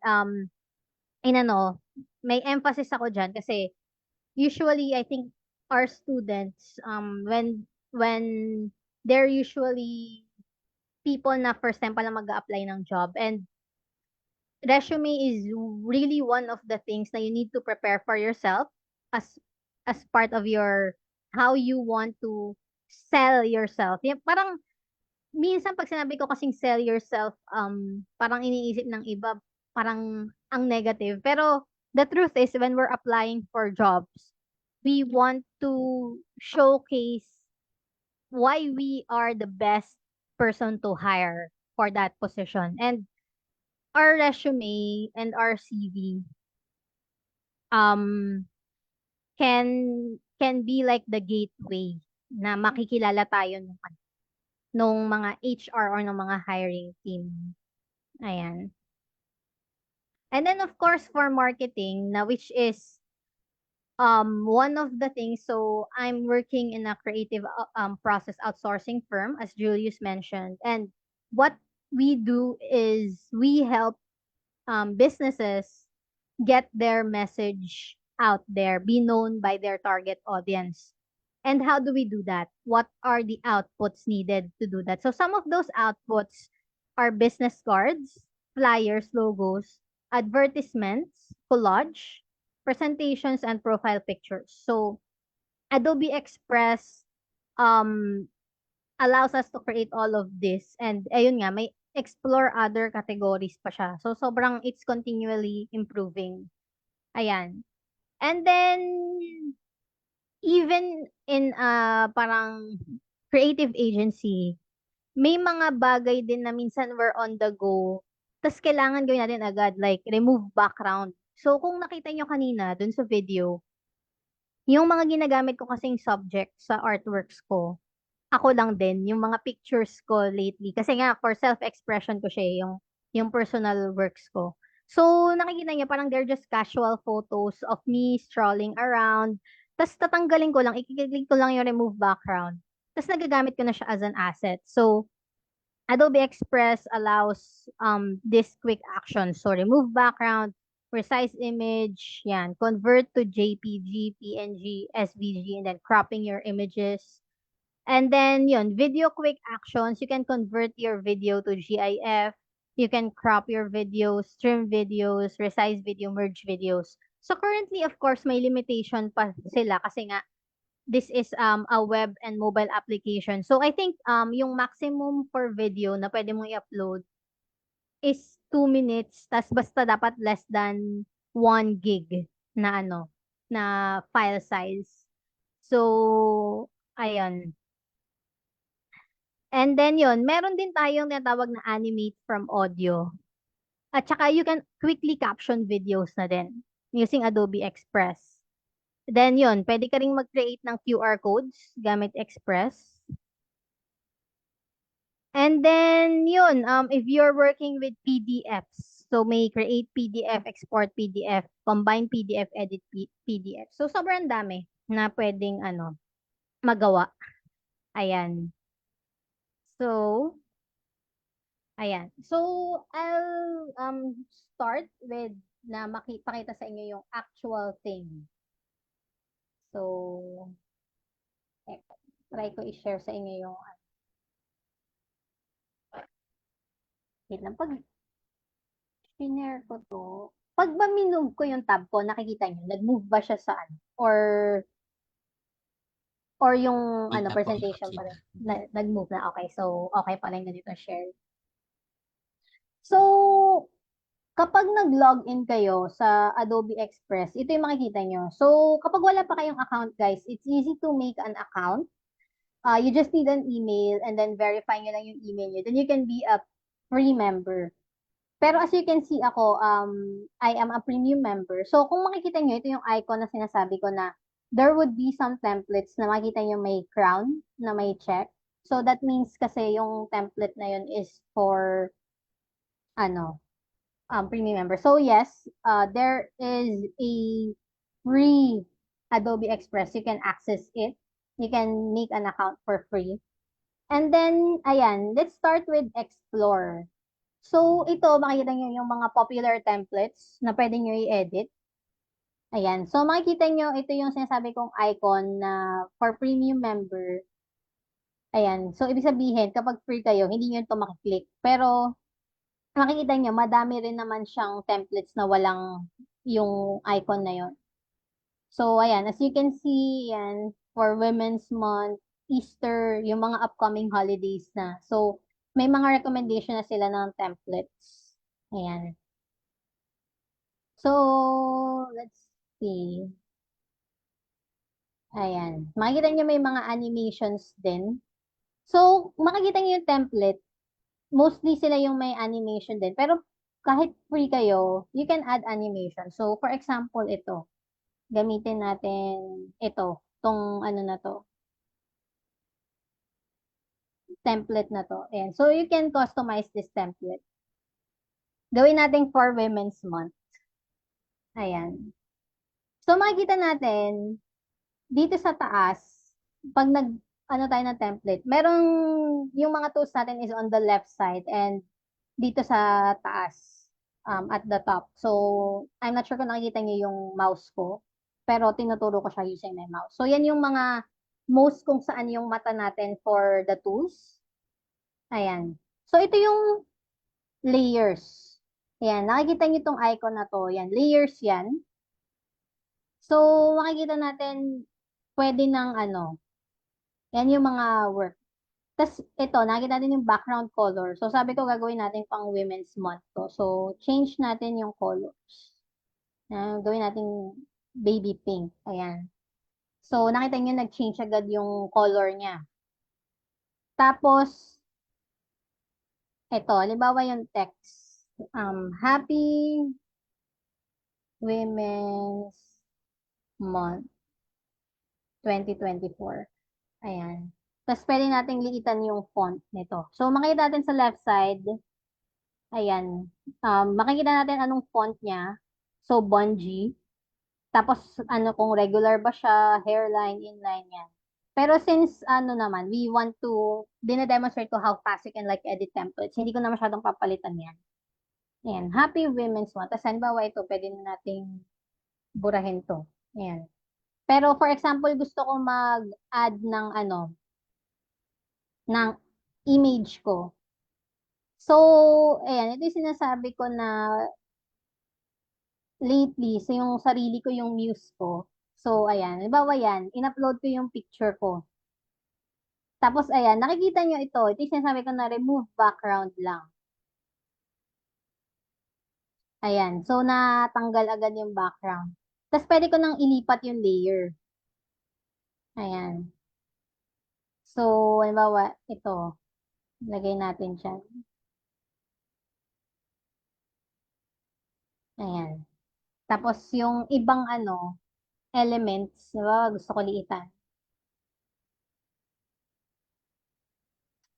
may emphasis ako dyan kasi usually I think our students, when they're usually people na first time pa lang mag-a-apply ng job, and resume is really one of the things that you need to prepare for yourself as part of your how you want to sell yourself. Yung parang minsan pag sinabi ko kasing sell yourself, parang iniisip ng iba parang ang negative. Pero the truth is when we're applying for jobs, we want to showcase why we are the best person to hire for that position. And our resume and our CV um can be like the gateway na makikilala tayo nung mga HR or nung mga hiring team. Ayan. And then of course for marketing na which is one of the things, so I'm working in a creative process outsourcing firm as Julius mentioned, and what we do is we help businesses get their message out there, be known by their target audience. And how do we do that? What are the outputs needed to do that? So some of those outputs are business cards, flyers, logos, advertisements, collage, presentations, and profile pictures. So Adobe Express um, allows us to create all of this. And ayun nga, may explore other categories pa siya. So sobrang it's continually improving. Ayan. And then even in parang creative agency, may mga bagay din na minsan we're on the go, tas kailangan gawin natin agad, like remove background. So kung nakita nyo kanina dun sa video, yung mga ginagamit ko kasing subject sa artworks ko, ako lang din, yung mga pictures ko lately. Kasi nga, for self-expression ko siya, yung personal works ko. So, nakikita niya, parang they're just casual photos of me strolling around. Tapos, tatanggalin ko lang, ikiklik ko lang yung remove background. Tapos, nagagamit ko na siya as an asset. So, Adobe Express allows this quick action. So, remove background, resize image, yan, convert to JPG, PNG, SVG, and then cropping your images. And then yun, video quick actions, you can convert your video to GIF, you can crop your videos, trim videos, resize video, merge videos. So currently, of course, may limitation pa sila kasi nga this is a web and mobile application. So I think yung maximum for video na pwede mong i-upload is 2 minutes, tas basta dapat less than 1 gig na na file size. So, ayun. And then yun, meron din tayong tinatawag na animate from audio. At saka you can quickly caption videos na din using Adobe Express. Then yun, pwede ka rin mag-create ng QR codes gamit Express. And then yun, if you're working with PDFs, So, may create PDF, export PDF, combine PDF, edit PDF. So, sobrang dami na pwedeng magawa. Ayan. So, ayan. So, I'll start with na makipakita sa inyo yung actual thing. So, try ko i-share sa inyo yung wait lang, pag share ko to, pag ba minove ko yung tab ko, nakikita nyo, nag-move ba siya sa or yung Hindi na po presentation pa makita. rin, nag-move na, okay. So, okay pa rin ganito share. So, kapag nag-login kayo sa Adobe Express, ito yung makikita nyo. So, kapag wala pa kayong account, guys, it's easy to make an account. You just need an email and then verify nyo lang yung email nyo. Then you can be a free member. Pero as you can see ako, I am a premium member. So, kung makikita nyo, ito yung icon na sinasabi ko na there would be some templates na makikita nyo may crown na may check. So, that means kasi yung template na yun is for premium member. So yes, there is a free Adobe Express. You can access it. You can make an account for free. And then, ayan, let's start with Explore. So ito, makikita nyo yung mga popular templates na pwede nyo i-edit. Ayan. So makikita nyo, ito yung sinasabi kong icon na for premium member. Ayan. So ibig sabihin, kapag free kayo, hindi nyo ito makiklik. Pero makikita nyo, madami rin naman siyang templates na walang yung icon na yon. So, ayan, as you can see, yan, for Women's Month, Easter, yung mga upcoming holidays na. So, may mga recommendation na sila ng templates. Ayan. So, let's see. Ayan. Makikita nyo may mga animations din. So, makikita nyo yung template, mostly sila yung may animation din. Pero kahit free kayo, you can add animation. So, for example, ito. Gamitin natin ito. Tong na to. Template na to. Ayan. So, you can customize this template. Gawin natin for Women's Month. Ayan. So, makikita natin, dito sa taas, pag tayo ng template, merong, yung mga tools natin is on the left side and dito sa taas, at the top. So, I'm not sure kung nakikita niyo yung mouse ko, pero tinuturo ko siya using my mouse. So, yan yung mga most kung saan yung mata natin for the tools. Ayan. So, ito yung layers. Ayan, nakikita niyo itong icon na to. Yan, layers yan. So, makikita natin, pwede ng yan yung mga work. Tapos, ito, nakikita natin yung background color. So, sabi ko, gagawin natin pang Women's Month to. So, change natin yung colors. Gawin natin baby pink. Ayan. So, nakita nyo, nag-change agad yung color niya. Tapos, ito, halimbawa yung text. Happy Women's Month 2024. Ayan. Tapos, pwede natin liitan yung font nito. So, makikita natin sa left side, ayan. Makikita natin anong font niya. So, Bungie. Tapos, kung regular ba siya, hairline, inline, yan. Pero since, naman, we want to, dine-demonstrate ko how fast you can like edit templates. Hindi ko na masyadong papalitan yan. Ayan. Happy Women's Month. Tapos, halimbawa ito, pwede na nating burahin to. Ayan. Pero, for example, gusto ko mag-add ng, ng image ko. So, ayan, ito yung sinasabi ko na lately, so yung sarili ko yung muse ko. So, ayan, halimbawa yan, in-upload ko yung picture ko. Tapos, ayan, nakikita nyo ito. Ito yung sinasabi ko na remove background lang. Ayan, so natanggal agad yung background. Tapos, pwede ko nang ilipat yung layer. Ayan. So, halimbawa, ito. Lagay natin siya. Ayan. Tapos, yung ibang elements, diba, gusto ko liitan.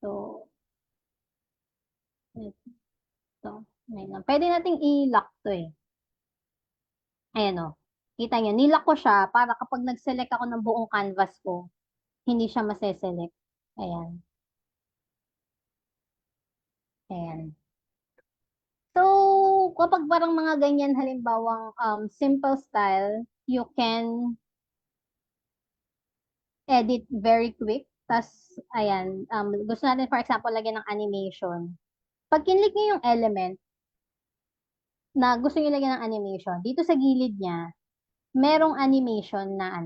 So, ito. Ayan, pwede nating i-lock to eh. Ayan o. Kita nyo, nilock ko siya para kapag nag-select ako ng buong canvas ko, hindi siya maseselect. Ayan. Ayan. So, kapag parang mga ganyan, halimbawang simple style, you can edit very quick. Tas, ayan, gusto natin, for example, lagyan ng animation. Pag kinlik nyo yung element na gusto nyo lagyan ng animation, dito sa gilid niya, merong animation na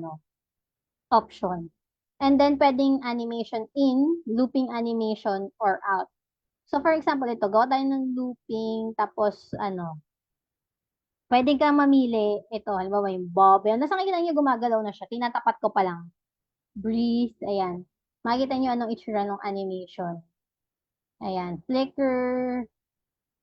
option. And then, pwedeng animation in, looping animation, or out. So, for example, ito, gawa tayo ng looping, tapos, pwede kang mamili, ito, halimbawa yung bob. Yan, nasa nakikita nyo gumagalaw na siya, tinatapat ko pa lang. Breathe, ayan. Makikita nyo anong itsura ng animation. Ayan, flicker,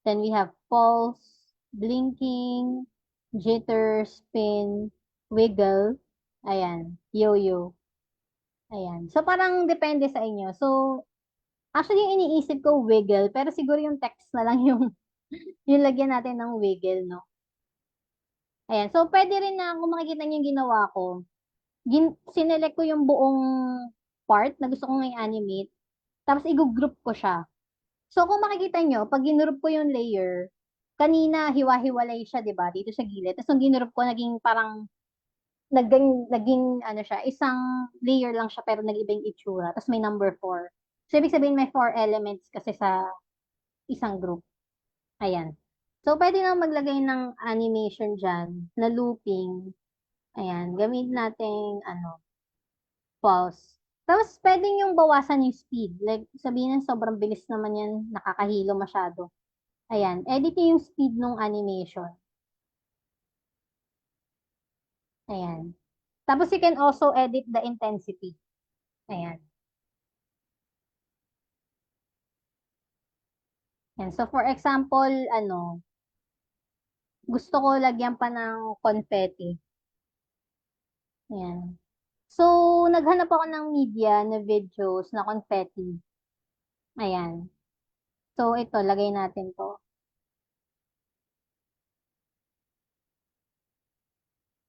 then we have pulse, blinking, jitter, spin, wiggle, ayan, yo-yo. Ayan. So, parang depende sa inyo. So, actually, yung iniisip ko wiggle, pero siguro yung text na lang yung lagyan natin ng wiggle, no? Ayan. So, pwede rin na, kung makikita niyo yung ginawa ko, sinelect ko yung buong part na gusto kong i-animate, tapos i-group ko siya. So, kung makikita nyo, pag ginroup ko yung layer, kanina hiwa-hiwalay siya, di ba? Dito sa gilid. Tapos, nung ginroup ko, naging parang naging siya, isang layer lang siya pero nag-iba yung itsura. Tapos may number 4. So, ibig sabihin may 4 elements kasi sa isang group. Ayan. So, pwede na maglagay ng animation dyan na looping. Ayan. Gamitin natin, pulse. Tapos, pwede yung bawasan yung speed. Like, sabihin na sobrang bilis naman yan, nakakahilo masyado. Ayan. Edit yung speed ng animation. Ayan. Tapos you can also edit the intensity. Ayan. Ayan. So for example, gusto ko lagyan pa ng confetti. Ayan. So, naghanap ako ng media na videos na confetti. Ayan. So, ito, lagay natin to.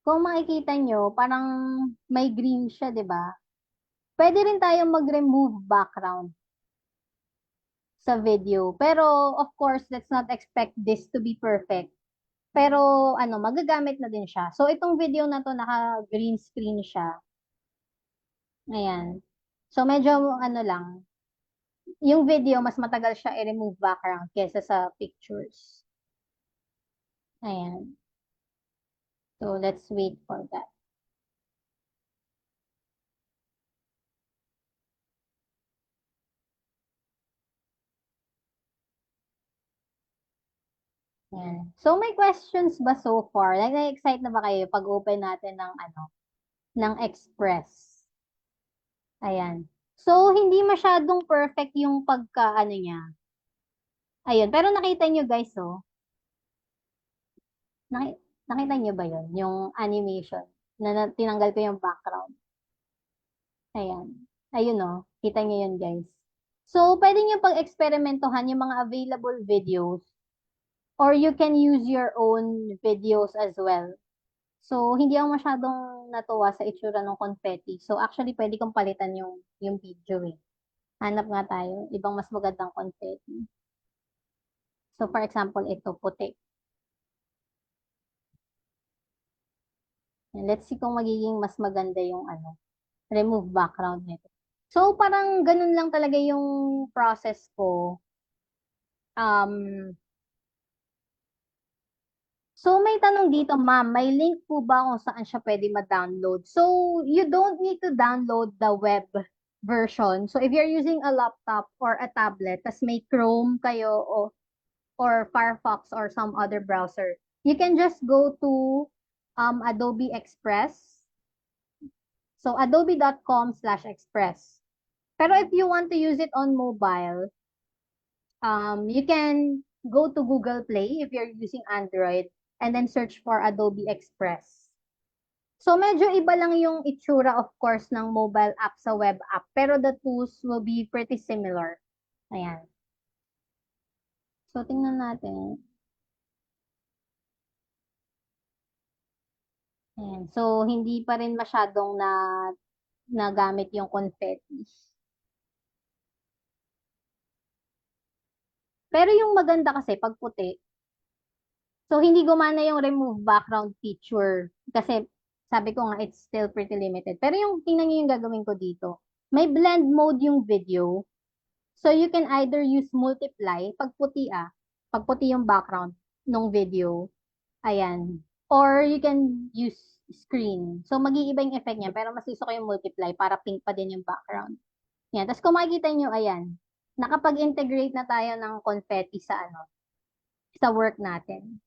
Kung makikita nyo, parang may green siya, di ba? Pwede rin tayong mag-remove background sa video. Pero, of course, let's not expect this to be perfect. Pero, magagamit na din siya. So, itong video na to, naka-green screen siya. Ayan. So, medyo, lang. Yung video, mas matagal siya i-remove background kesa sa pictures. Ayan. So, let's wait for that. Ayan. So, may questions ba so far? Like, na-excite na ba kayo pag open natin ng Express? Ayan. So, hindi masyadong perfect yung niya. Ayun. Pero nakita nyo guys, oh. Nakita nyo ba yun? Yung animation na tinanggal ko yung background. Ayan. Ayun, oh. Kita nyo yun, guys. So, pwede nyo pag-eksperimentohan yung mga available videos or you can use your own videos as well. So, hindi ako masyadong natuwa sa itsura ng confetti. So, actually, pwede kong palitan yung video eh. Hanap nga tayo. Ibang mas magandang confetti. So, for example, ito, puti. And let's see kung magiging mas maganda yung remove background nito. So, parang ganun lang talaga yung process ko. So, may tanong dito, ma'am, may link po ba kung saan siya pwede ma-download? So, you don't need to download the web version. So, if you're using a laptop or a tablet, tas may Chrome kayo or Firefox or some other browser, you can just go to Adobe Express. So, adobe.com/express. Pero if you want to use it on mobile, you can go to Google Play if you're using Android and then search for Adobe Express. So, medyo iba lang yung itsura, of course, ng mobile app sa web app. Pero the tools will be pretty similar. Ayan. So, tingnan natin. Ayan. So, hindi pa rin masyadong nagamit yung confetti. Pero yung maganda kasi pag puti, so hindi gumana yung remove background feature kasi sabi ko nga it's still pretty limited. Pero yung tingnan niyo yung gagawin ko dito. May blend mode yung video. So you can either use multiply pag puti yung background ng video. Ayan. Or you can use screen. So mag-iiba yung effect niya pero mas gusto ko yung multiply para pink pa din yung background. Yan. Tapos kung makikita nyo, ayan, nakapag-integrate na tayo ng confetti sa sa work natin.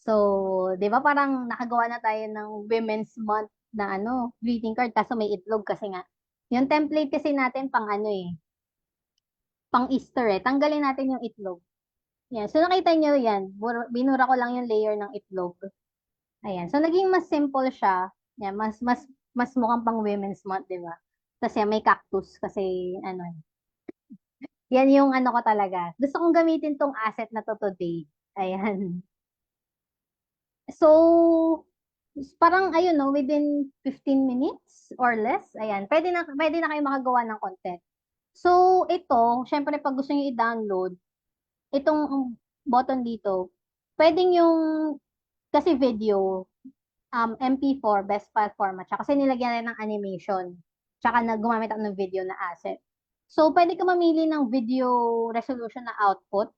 So, 'di ba parang nakagawa na tayo ng Women's Month na greeting card kaso may itlog kasi nga. Yung template kasi natin pang pang Easter eh. Tanggalin natin yung itlog. Yan. So, nakita nyo yan. Binura ko lang yung layer ng itlog. Ayan. So, naging mas simple siya. Yan. Mas mukhang pang Women's Month, di ba? Kasi may cactus kasi yan yung ko talaga. Gusto kong gamitin tong asset na to today. Ayan. So, parang ayun no, within 15 minutes or less, ayan, pwede na kayo makagawa ng content. So, ito, syempre pag gusto niyo i-download, itong button dito, pwedeng yung, kasi video, MP4, best file format, siya, kasi nilagyan rin ng animation, tsaka gumamit ako ng video na asset. So, pwede ka mamili ng video resolution na output,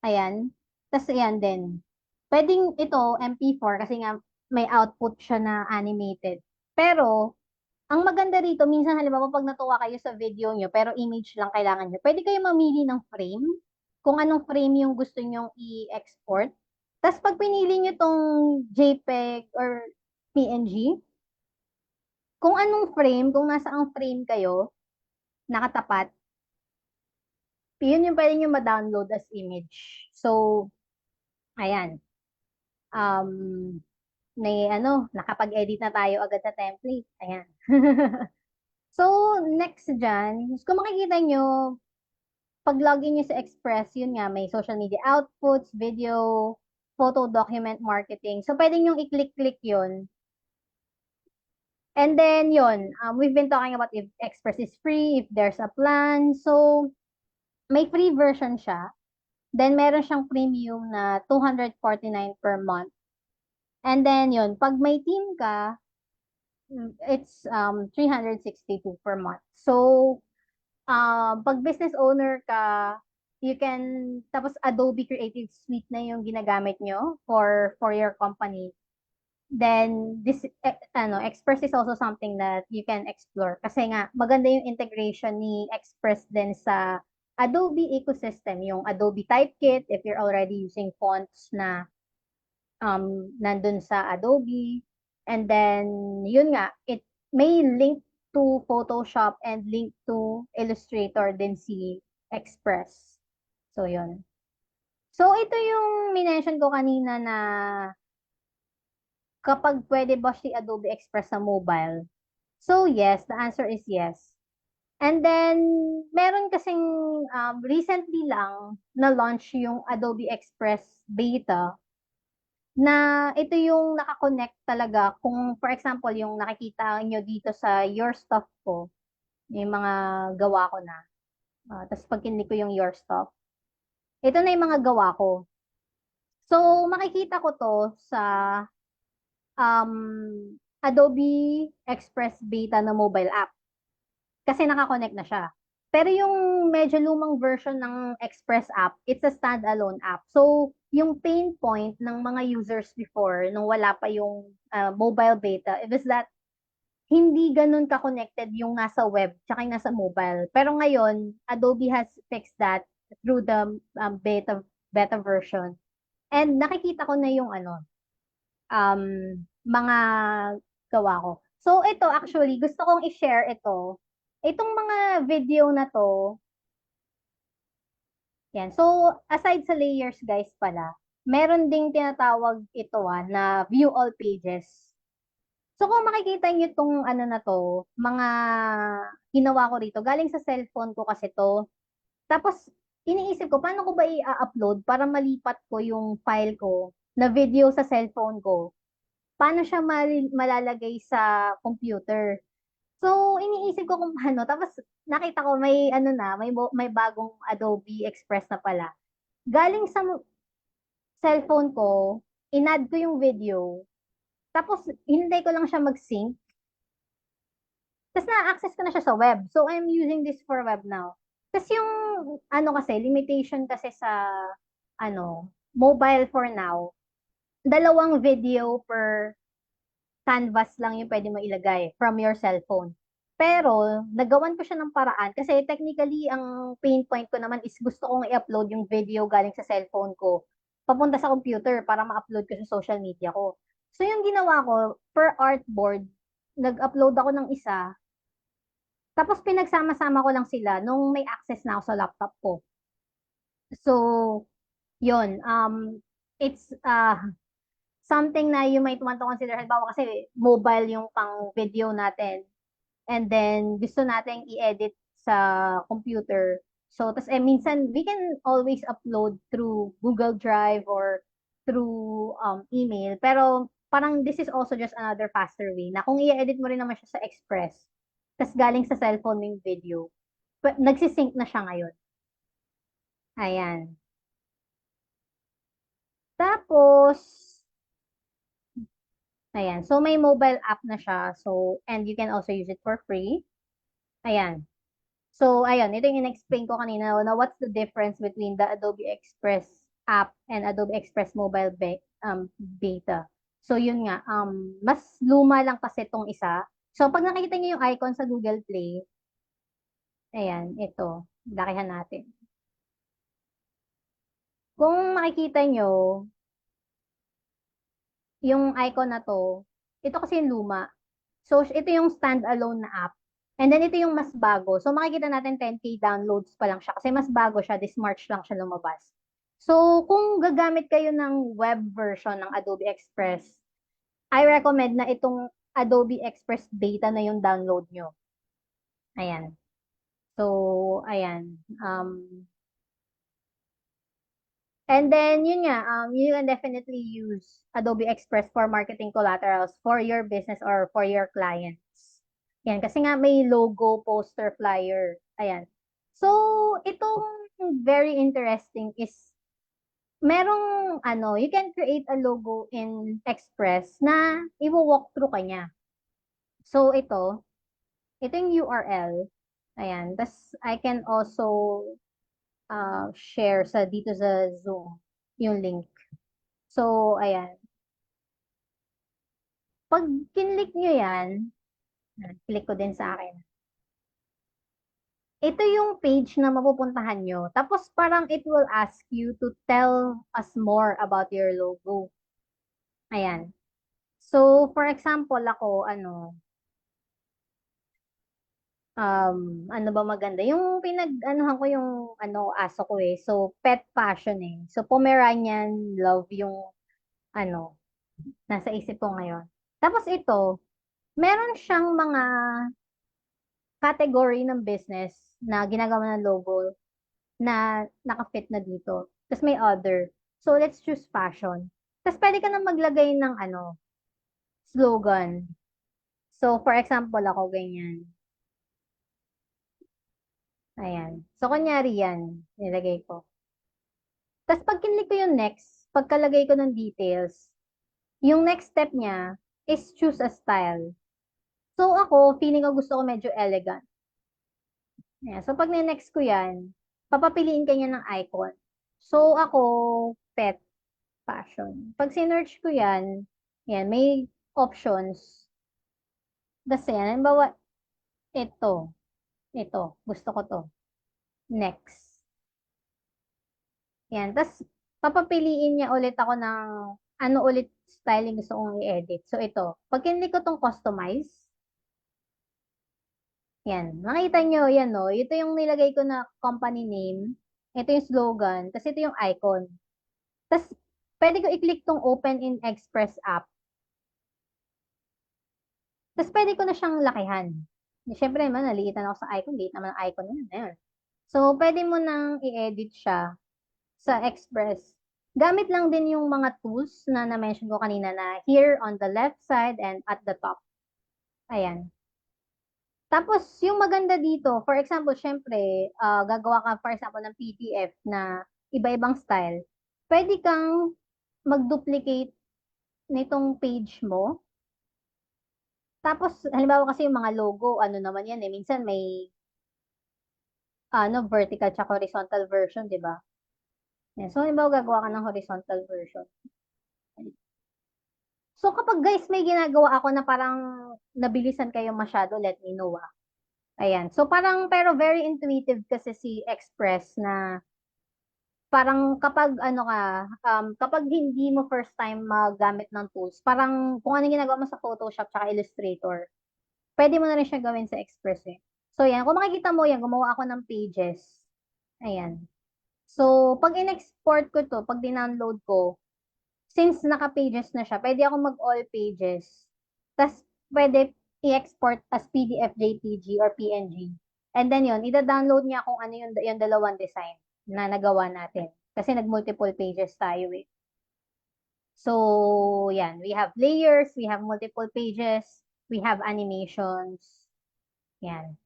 ayan, tapos ayan din. Pwedeng ito, MP4, kasi nga may output siya na animated. Pero, ang maganda rito, minsan halimbawa pag natuwa kayo sa video nyo, pero image lang kailangan nyo, pwede kayo mamili ng frame, kung anong frame yung gusto nyong i-export. Tapos pag pinili nyo tong JPEG or PNG, kung anong frame, kung nasa ang frame kayo, nakatapat, yun yung pwede nyo ma-download as image. So, ayan. Um, nakapag-edit na tayo agad sa template. Ayan. So, next dyan, kung makikita nyo, pag login nyo sa Express, yun nga, may social media outputs, video, photo document marketing. So, pwede nyo i-click-click yun. And then, yun, we've been talking about if Express is free, if there's a plan. So, may free version siya. Then, meron siyang premium na 249 per month. And then, yun, pag may team ka, it's 362 per month. So, pag business owner ka, you can, tapos Adobe Creative Suite na yung ginagamit nyo for your company. Then, this, Express is also something that you can explore. Kasi nga, maganda yung integration ni Express din sa Adobe ecosystem, yung Adobe Typekit, if you're already using fonts na nandun sa Adobe. And then, yun nga, it may link to Photoshop and link to Illustrator din si Express. So, yun. So, ito yung minention ko kanina na kapag pwede ba si Adobe Express sa mobile? So, yes, the answer is yes. And then, meron kasing recently lang na-launch yung Adobe Express Beta na ito yung nakakonect talaga kung for example yung nakikita nyo dito sa your stuff ko, yung mga gawa ko na. Tapos pag hindi ko yung your stuff, ito na yung mga gawa ko. So makikita ko to sa Adobe Express Beta na mobile app kasi nakakonect na siya. Pero yung medyo lumang version ng Express app, it's a standalone app. So, yung pain point ng mga users before, nung wala pa yung mobile beta, it was that hindi ganun ka-connected yung nasa web tsaka yung nasa mobile. Pero ngayon, Adobe has fixed that through the beta version. And nakikita ko na yung um, mga gawa ko. So, ito actually, gusto kong i-share ito. Itong mga video na to, yan. So, aside sa layers guys pala, meron ding tinatawag ito na view all pages. So, kung makikita nyo itong na to, mga ginawa ko rito, galing sa cellphone ko kasi to. Tapos, iniisip ko, paano ko ba i-upload para malipat ko yung file ko na video sa cellphone ko? paano siya malalagay sa computer. So, iniisip ko kung paano. Tapos, nakita ko may ano na, may bagong Adobe Express na pala. Galing sa cellphone ko, in-add ko yung video. Tapos, hinintay ko lang siya mag-sync. Tapos, na-access ko na siya sa web. So, I'm using this for web now. Tapos, yung, ano kasi, limitation kasi sa, mobile for now, 2 video per canvas lang yung pwede mo ilagay from your cellphone. Pero, nagawan ko siya ng paraan kasi technically, ang pain point ko naman is gusto kong i-upload yung video galing sa cellphone ko papunta sa computer para ma-upload ko sa social media ko. So, yung ginawa ko, per artboard, nag-upload ako ng isa, tapos pinagsama-sama ko lang sila nung may access na ako sa laptop ko. So, yun, it's something na you might want to consider. Halimbawa kasi mobile yung pang video natin. And then, gusto natin i-edit sa computer. So, tas minsan, we can always upload through Google Drive or through email. Pero, parang this is also just another faster way na kung i-edit mo rin naman siya sa Express, tas galing sa cellphone yung video, nagsisync na siya ngayon. Ayan. Tapos, ayan. So, may mobile app na siya. So, and you can also use it for free. Ayan. So, ayun. Ito yung in-explain ko kanina na what's the difference between the Adobe Express app and Adobe Express mobile beta. So, yun nga. Mas luma lang kasi itong isa. So, pag nakikita niyo yung icon sa Google Play, ayan, ito. Lakihan natin. Kung makikita nyo, yung icon na to, ito kasi yung luma. So, ito yung standalone na app. And then, ito yung mas bago. So, makikita natin 10K downloads pa lang siya. Kasi mas bago siya. This March lang siya lumabas. So, kung gagamit kayo ng web version ng Adobe Express, I recommend na itong Adobe Express Beta na yung download nyo. Ayan. So, ayan. And then, yun nga, you can definitely use Adobe Express for marketing collaterals for your business or for your clients. Yan, kasi nga may logo, poster, flyer. Ayan. So, itong very interesting is, merong, you can create a logo in Express na i-walk through ka niya. So, ito yung URL. Ayan. Tapos, I can also share dito sa Zoom yung link. So, ayan. Pag kinlik nyo yan, click ko din sa akin. Ito yung page na mapupuntahan nyo. Tapos parang it will ask you to tell us more about your logo. Ayan. So, for example, ako, ano ba maganda? Yung pinag-anuhan ko yung aso ko eh. So, pet fashion eh. So, Pomeranian love yung nasa isip ko ngayon. Tapos ito, meron siyang mga category ng business na ginagawa ng logo na nakafit na dito. Tapos may other. So, let's choose fashion. Tapos pwede ka na maglagay ng slogan. So, for example, ako ganyan. Ayan. So, kunyari yan, nilagay ko. Tapos, pag kinlik ko yung next, pagkalagay ko ng details, yung next step niya is choose a style. So, ako, feeling ko gusto ko medyo elegant. Ayan. So, pag next ko yan, papapiliin ka niya ng icon. So, ako, pet fashion. Pag sinearch ko yan, may options. Tapos yan, halimbawa, ito, gusto ko to. Next. Yan, tapos papapiliin niya ulit ako ng ano ulit styling gusto kong i-edit. So ito, pag kinlik ko tong customize, yan, makita nyo, yan no, ito yung nilagay ko na company name, ito yung slogan, tapos ito yung icon. Tapos, pwede ko i-click tong open in Express app. Tapos, pwede ko na siyang lakihan. Siyempre naman, naliitan ako sa icon. Liit naman ang icon niya. Ayun. So, pwede mo nang i-edit siya sa Express. Gamit lang din yung mga tools na na-mention ko kanina na here on the left side and at the top. Ayan. Tapos, yung maganda dito, for example, syempre, gagawa ka, for example, ng PDF na iba-ibang style. Pwede kang mag-duplicate nitong page mo. Tapos, halimbawa kasi yung mga logo, ano naman yan eh, minsan may vertical tsaka horizontal version, di ba? Yan. So, halimbawa gagawa ka ng horizontal version. So, kapag guys may ginagawa ako na parang nabilisan kayo masyado, let me know ah. Ayan. So, parang, pero very intuitive kasi si Express na parang kapag ano ka, kapag hindi mo first time magamit ng tools, parang kung ano yung ginagawa mo sa Photoshop tsaka Illustrator, pwede mo na rin siya gawin sa Express eh. So, yan. Kung makikita mo yan, gumawa ako ng pages. Ayan. So, pag in-export ko to, pag dinownload ko, since naka-pages na siya, pwede ako mag-all pages. Tapos, pwede i-export as PDF, JPG, or PNG. And then yun, ida-download niya kung ano yung dalawang design na nagawa natin. Kasi nag-multiple pages tayo eh. So, yan. We have layers, we have multiple pages, we have animations. Yan.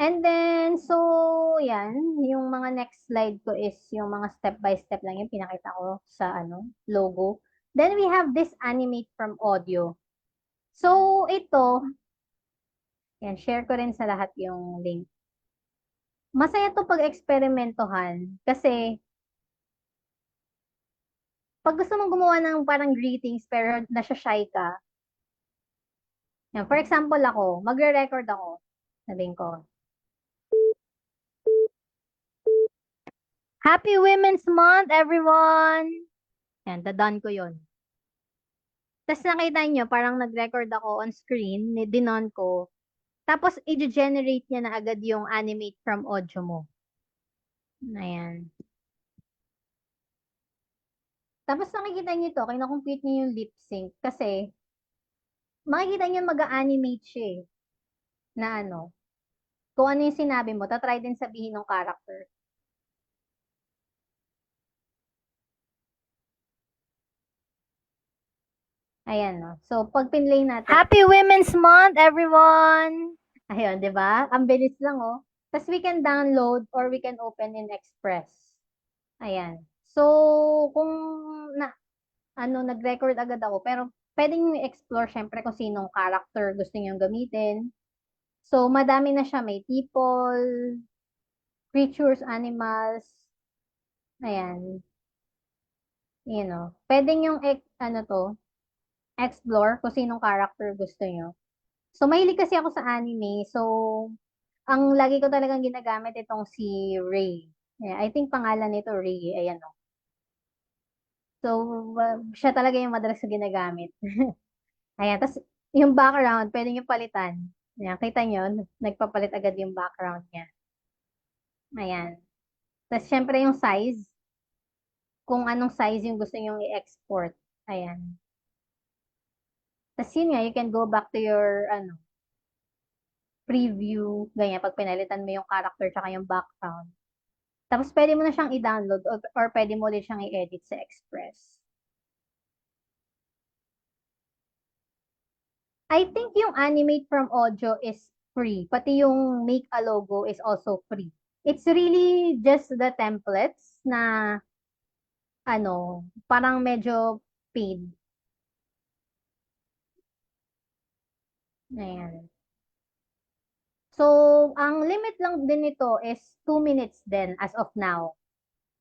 And then, so, yan. Yung mga next slide ko is yung mga step-by-step lang yung pinakita ko sa logo. Then, we have this animate from audio. So, ito, yan, share ko rin sa lahat yung link. Masaya to pag-eksperimentohan kasi pag gusto mong gumawa ng parang greetings pero nasya-shy ka, yan, for example ako, magre-record ako, sabihin ko, Happy Women's Month, everyone! Yan, dadaan ko yon. Tapos nakita nyo, parang nag-record ako on screen, dinon ko. Tapos, i-generate niya na agad yung animate from audio mo. Ayan. Tapos nakikita nyo to, kinakompute nyo yung lip sync. Kasi, makikita nyo mag-animate siya eh. Na kung ano yung sinabi mo, tatry din sabihin ng character. Ayan, no? So, pag pinlay natin. Happy Women's Month, everyone! Ayun, di ba? Ang bilis lang, oh. Tapos we can download or we can open in Express. Ayan. So, kung nag-record agad ako, pero pwedeng i-explore syempre kung sinong character gusto niyo gamitin. So, madami na siya. May people, creatures, animals. Ayan. Pwedeng yung, explore kung sinong character gusto nyo. So, mahilig kasi ako sa anime. So, ang lagi ko talagang ginagamit itong si Ray. Yeah, I think pangalan nito Ray. Ayan o. So, siya talaga yung madalas na ginagamit. Ayan. Tapos, yung background, pwede nyo palitan. Ayan, kita nyo, nagpapalit agad yung background niya. Ayan. Tapos, syempre yung size. Kung anong size yung gusto nyo i-export. Ayan. Tapos, yun nga, you can go back to your, preview, ganyan, pag pinalitan mo yung character tsaka yung background. Tapos, pwede mo na siyang i-download or pwede mo ulit siyang i-edit sa Express. I think yung animate from audio is free. Pati yung make a logo is also free. It's really just the templates na, parang medyo paid. Ayan. So, ang limit lang din nito is 2 minutes din as of now.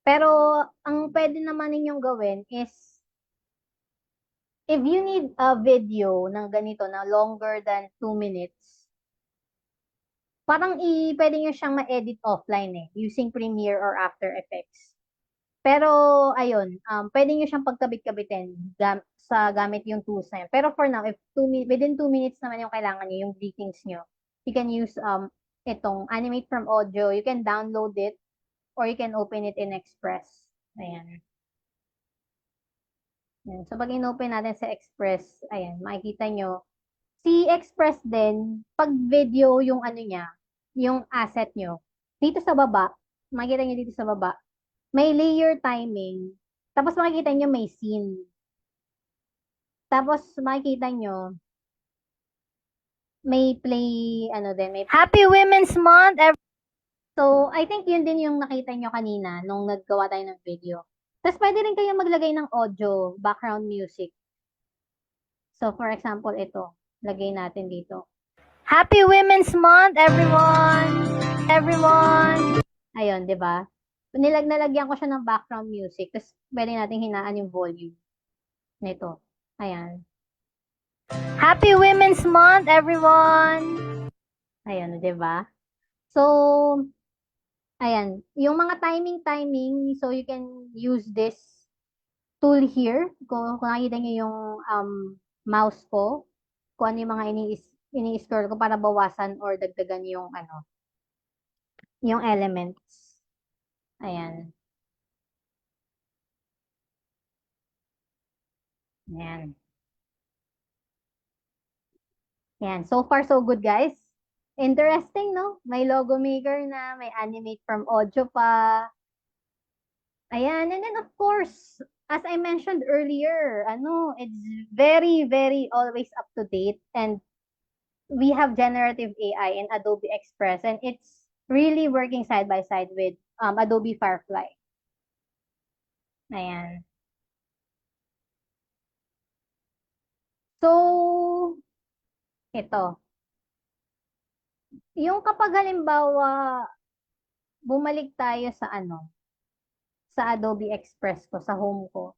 Pero, ang pwede naman ninyong gawin is, if you need a video na ganito na longer than 2 minutes, parang pwede nyo siyang ma-edit offline eh, using Premiere or After Effects. Pero, ayun, pwede nyo siyang pagkabit-kabitin sa gamit yung tools na yun. Pero for now, if within 2 minutes naman yung kailangan nyo, yung greetings nyo, you can use itong Animate from Audio. You can download it or you can open it in Express. Ayan. Ayan. So, pag in-open natin sa Express, ayan, makikita nyo, si Express din, pag video yung niya, yung asset nyo, dito sa baba, makikita nyo dito sa baba, may layer timing. Tapos makikita nyo may scene. Tapos makikita nyo may play, ano din, may Happy Women's Month! So, I think yun din yung nakita nyo kanina nung naggawa tayo ng video. Tapos pwede rin kayo maglagay ng audio, background music. So, for example, ito. Lagay natin dito. Happy Women's Month, everyone! Everyone! Ayun, di ba? Nalagyan ko siya ng background music. Tapos, pwede natin hinaan yung volume nito. Ayan. Happy Women's Month, everyone! Ayan, di ba? So, ayan. Yung mga timing, so you can use this tool here. Kung nakikita nyo yung mouse ko, kung ano yung mga ini-scroll ko para bawasan or dagdagan yung ano, yung elements. Ayan. Ayan. Ayan. So far, so good, guys. Interesting, no? May logo maker na, may animate from audio pa. Ayan. And then, of course, as I mentioned earlier, ano, it's very, very always up to date. And we have generative AI in Adobe Express, and it's really working side by side with Adobe Firefly. Ayan. So, ito. Yung kapag halimbawa, bumalik tayo sa ano, sa Adobe Express ko, sa home ko.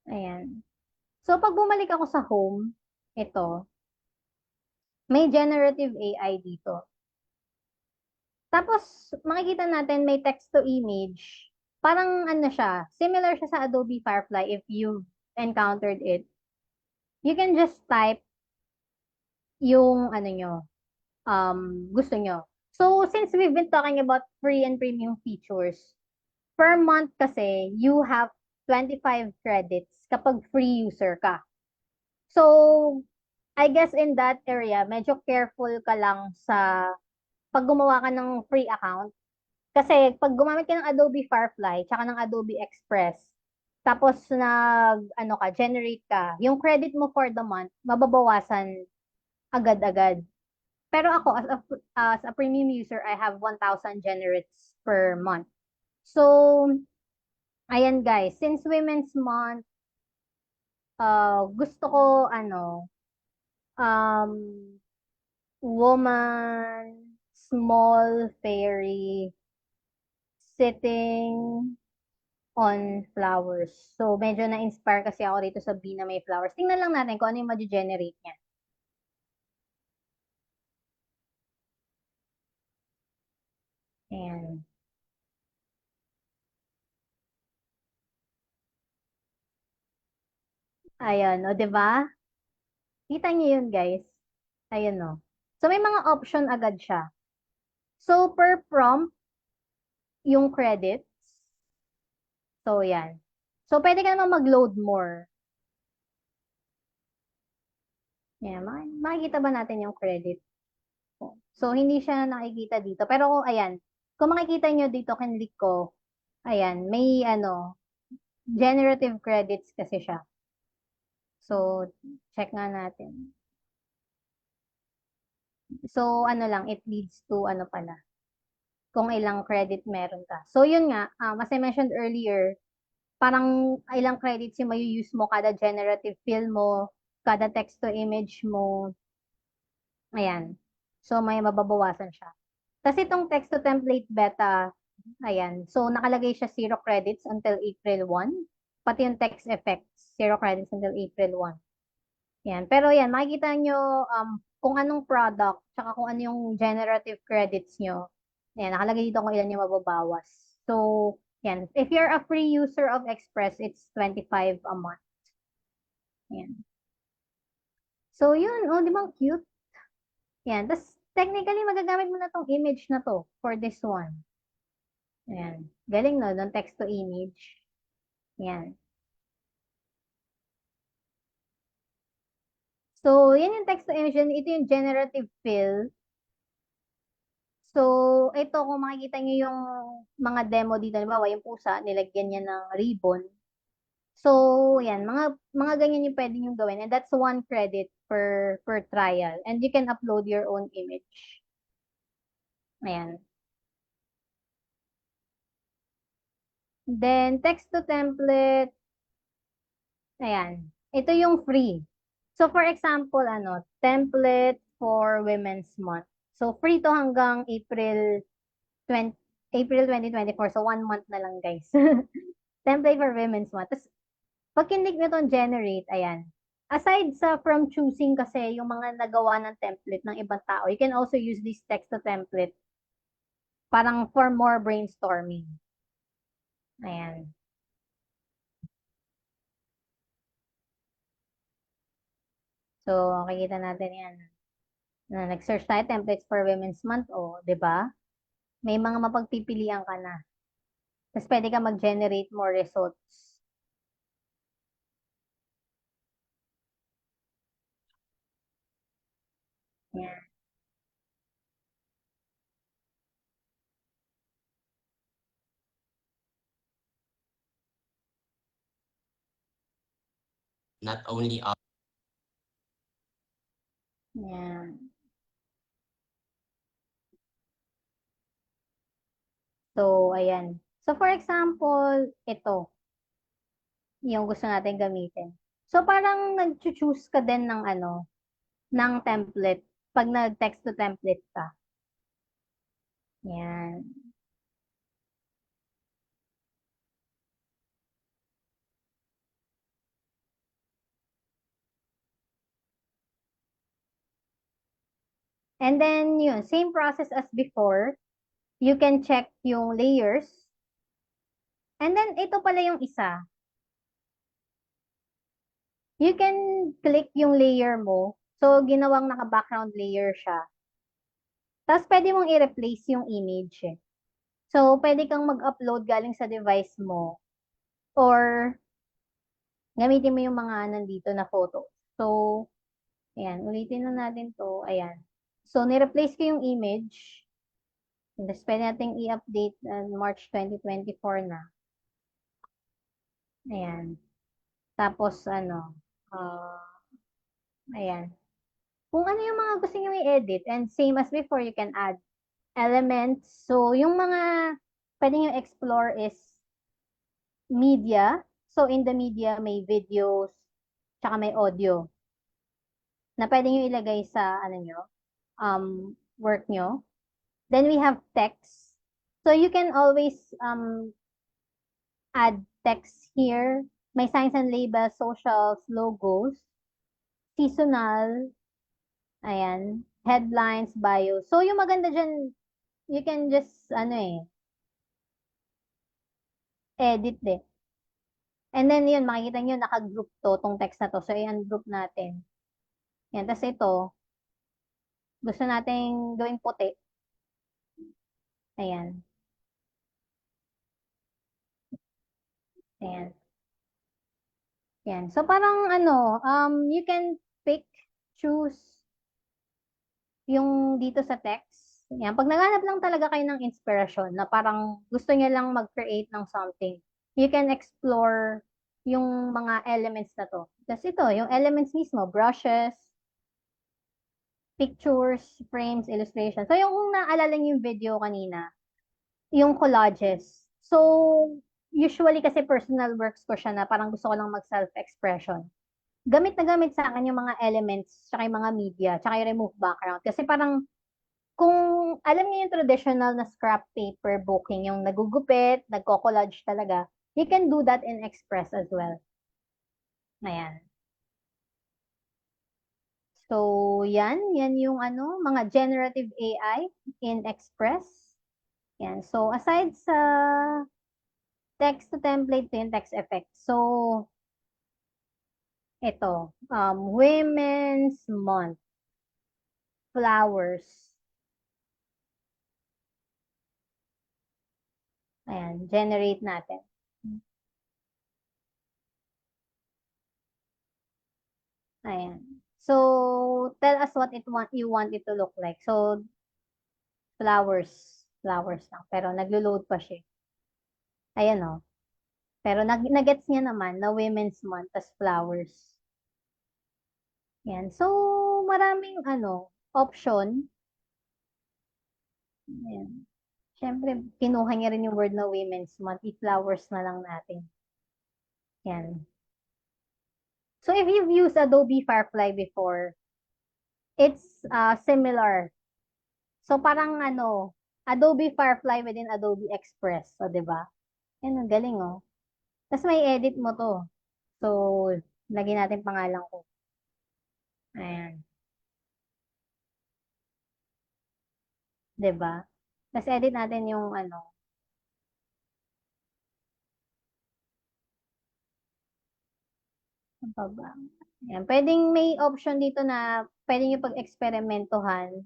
Ayan. So, pag bumalik ako sa home, ito, may generative AI dito. Tapos, makikita natin may text to image. Parang ano siya, similar siya sa Adobe Firefly if you've encountered it. You can just type yung ano nyo, gusto nyo. So, since we've been talking about free and premium features, per month kasi, you have 25 credits kapag free user ka. So, I guess in that area, medyo careful ka lang sa pag gumawa ka ng free account. Kasi pag gumamit ka ng Adobe Firefly, tsaka ng Adobe Express, tapos ano ka, generate ka, yung credit mo for the month, mababawasan agad-agad. Pero ako, as a premium user, I have 1,000 generates per month. So, ayan guys, since Women's Month, gusto ko, ano, um, woman, small fairy, sitting on flowers. So, medyo na-inspire kasi ako dito sa bee na may flowers. Tingnan lang natin kung ano yung ma-generate niya. Ayan. Ayan, o, 'di ba? Kita niyo yun, guys. Ayan, o. So, may mga option agad siya. So, per prompt, yung credits. So, yan. So, pwede ka naman mag-load more. Yan, makikita ba natin yung credit? So, hindi siya nakikita dito. Pero, ayan. Kung makikita nyo dito, kinlik ko, ayan, may, ano, generative credits kasi siya. So, check nga natin. So, ano lang, it leads to, ano pala, kung ilang credit meron ka. So, yun nga, as I mentioned earlier, parang ilang credits yung may use mo kada generative fill mo, kada text to image mo. Ayan. So, may mababawasan siya. Tapos itong text to template beta, ayan. So, nakalagay siya 0 credits until April 1. Pati yung text effects, 0 credits until April 1. Yan. Pero yan, makikita nyo kung anong product, tsaka kung ano yung generative credits nyo. Yan, nakalagay dito kung ilan yung mababawas. So, yan. If you're a free user of Express, it's 25 a month. Yan. So, yun. Oh, di ba cute? Yan. Tapos, technically, magagamit mo na tong image na to for this one. Yan. Galing, no? Don't text to image. Yan. So, yan yung text to image. Ito yung generative fill. So, ito kung makikita niyo yung mga demo dito, halimbawa yung pusa, nilagyan niya ng ribbon. So, yan, mga ganyan yung pwede nyo gawin. And that's 1 credit per trial. And you can upload your own image. Ayan. Then, text to template. Ayan. Ito yung free. So, for example, template for Women's Month. So, free to hanggang April 2024. So, 1 month na lang, guys. Template for Women's Month. Tapos, pag kinlik nyo itong generate, ayan. Aside sa from choosing kasi yung mga nagawa ng template ng ibang tao, you can also use this text to template parang for more brainstorming. Ayan. So, makikita natin yan. Na nag-search tayo templates for Women's Month, o, di ba? May mga mapagpipilian ka na. Tapos pwede ka mag-generate more results. Yan. Not only of Yan. So, ayan. So, for example, ito, yung gusto natin gamitin. So, parang nag-choose ka din ng ng template pag nag-text to template ka. Yan. And then, yun, same process as before. You can check yung layers. And then, ito pala yung isa. You can click yung layer mo. So, ginawang naka-background layer siya. Tapos, pwede mong i-replace yung image. So, pwede kang mag-upload galing sa device mo. Or, gamitin mo yung mga nandito na photo. So, ayan, ulitin na natin to. Ayan. So, ni-replace ko yung image. Tapos, pwede natin i-update March 2024 na. Ayan. Tapos, ayan. Kung ano yung mga gusto nyo i-edit, and same as before, you can add elements. So, yung mga pwede nyo explore is media. So, in the media, may videos, tsaka may audio na pwede nyo ilagay sa, work nyo. Then, we have text. So, you can always add text here. May signs and labels, socials, logos, seasonal, ayan, headlines, bio. So, yung maganda dyan, you can just, edit eh. And then, yun, makikita nyo, naka-group to, tong text na to. So, i-ungroup natin. Yan, tapos ito, gusto nating gawing puti. Ayan. Ayan. Yan. So, parang, you can pick, choose, yung dito sa text. Yan. Pag naghanap lang talaga kayo ng inspiration na parang gusto niya lang mag-create ng something, you can explore yung mga elements na to. Tapos ito, yung elements mismo, brushes, pictures, frames, illustration. So, yung kung naalala niyo yung video kanina, yung collages. So, usually kasi personal works ko siya na parang gusto ko lang mag-self-expression. Gamit na gamit sa akin yung mga elements, tsaka yung mga media, tsaka yung remove background. Kasi parang, kung alam niyo yung traditional na scrap paper booking, yung nagugupit, nagko-collage talaga, you can do that in Express as well. Ayan. So, yan yung mga generative AI in Express. Yan. So, aside sa text to template, yung text effect. So, ito, Women's Month, flowers. Ayan, generate natin. Ayan. So, tell us what you want it to look like. So, Flowers. Flowers lang. Pero naglo-load pa siya. Ayan o. Pero nagets niya naman na Women's Month tas flowers. Yan. So, maraming option. Ayan. Siyempre, kinuha niya rin yung word na Women's Month. I-flowers na lang natin. Yan. So, if you've used Adobe Firefly before, it's similar. So, parang Adobe Firefly within Adobe Express. O, diba? Yan, ang galing, oh. Tapos may edit mo to. So, lagyan natin pangalan ko. Ayan. Diba? Tapos edit natin yung ano pa ba? Ayan. Pwedeng may option dito na pwede nyo pag-eksperimentohan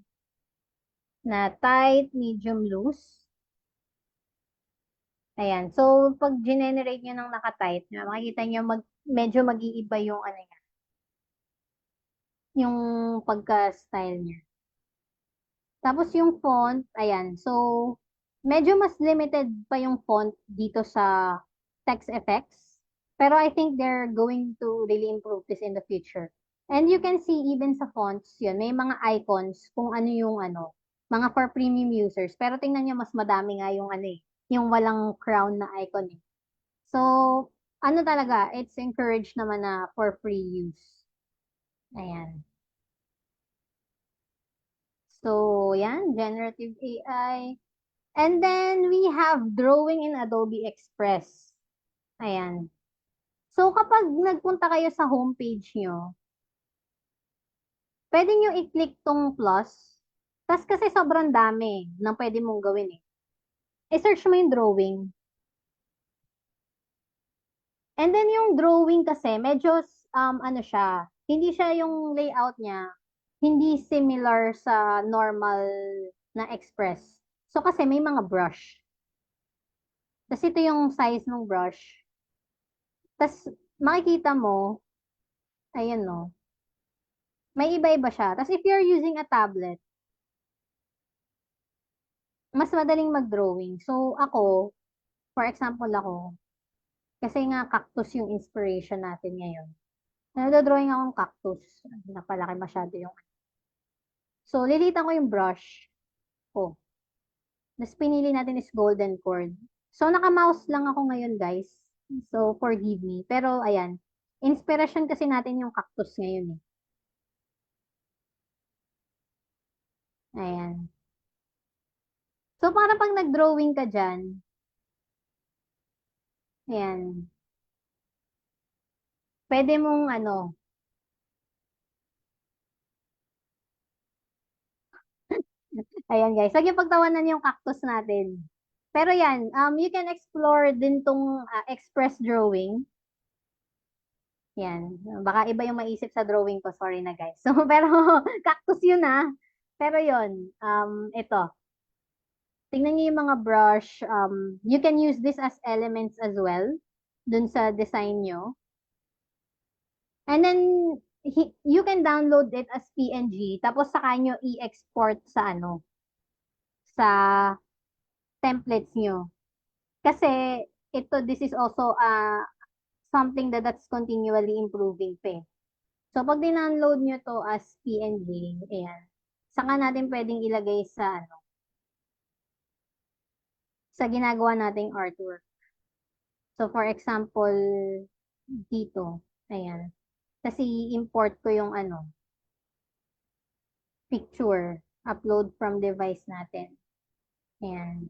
na tight, medium, loose. Ayan. So, pag generate nyo ng naka-tight, makikita nyo medyo mag-iiba yung niya. Yung pagka-style niya. Tapos yung font, ayan. So, medyo mas limited pa yung font dito sa text effects. Pero I think they're going to really improve this in the future. And you can see even sa fonts, yun, may mga icons kung ano yung mga for premium users. Pero tingnan nyo, mas madami nga yung yung walang crown na icon eh. So, talaga, it's encouraged naman na for free use. Ayan. So, yan, generative AI. And then, we have drawing in Adobe Express. Ayan. So, kapag nagpunta kayo sa homepage nyo, pwede nyo i-click tong plus. Tapos kasi sobrang dami ng pwede mong gawin eh. I-search mo yung drawing. And then, yung drawing kasi, medyo, siya, hindi siya yung layout niya, hindi similar sa normal na Express. So, kasi may mga brush. Tapos, ito yung size ng brush. Tapos, makikita mo, ayan no, may iba-iba siya. Tapos, if you're using a tablet, mas madaling mag-drawing. So, ako, for example ako, kasi nga cactus yung inspiration natin ngayon. Nagdo-drawing akong cactus. Napalaki masyado yung So, lilitan ko yung brush ko. Tapos, pinili natin is golden cord. So, naka-mouse lang ako ngayon, guys. So, forgive me. Pero, ayan. Inspiration kasi natin yung cactus ngayon eh. Ayan. So, parang pag nag-drawing ka dyan, ayan. Pwede mong ayan guys. Huwag yung pagtawanan yung cactus natin. Pero yan, you can explore din tong express drawing. Yan. Baka iba yung maisip sa drawing ko. Sorry na guys. So, pero cactus yun ah. Pero yun, ito. Tingnan niyo yung mga brush. You can use this as elements as well dun sa design nyo. And then, you can download it as PNG. Tapos saka nyo i-export sa sa templates nyo. Kasi, this is also something that's continually improving pa eh. So, pag din-download nyo to as PNG, ayan, saka natin pwedeng ilagay sa sa ginagawa nating artwork. So, for example, dito, ayan. Kasi import ko yung picture, upload from device natin. Ayan.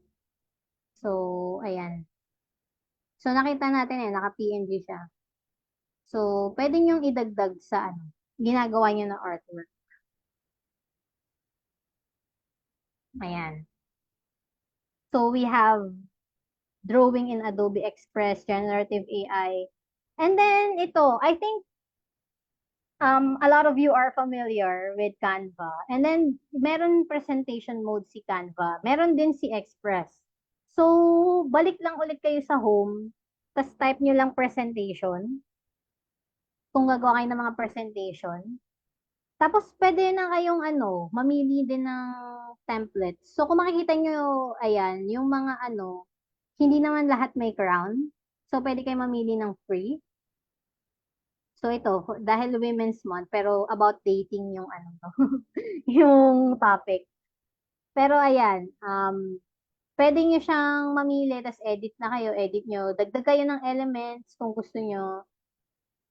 So, ayan. So, nakita natin naka-PNG siya. So, pwede nyo idagdag sa ginagawa nyo na artwork. Ayan. So, we have drawing in Adobe Express, generative AI. And then, ito, I think a lot of you are familiar with Canva. And then, meron presentation mode si Canva. Meron din si Express. So, balik lang ulit kayo sa home, tapos type nyo lang presentation. Kung gagawa kayo ng mga presentation. Tapos, pwede na kayong mamili din ng templates. So, kung makikita nyo, ayan, yung mga ano, hindi naman lahat may crown. So, pwede kayo mamili ng free. So, ito, dahil Women's Month, pero about dating yung ano, yung topic. Pero ayan, pwede nyo siyang mamili, tas edit na kayo, edit nyo. Dagdag kayo ng elements kung gusto nyo.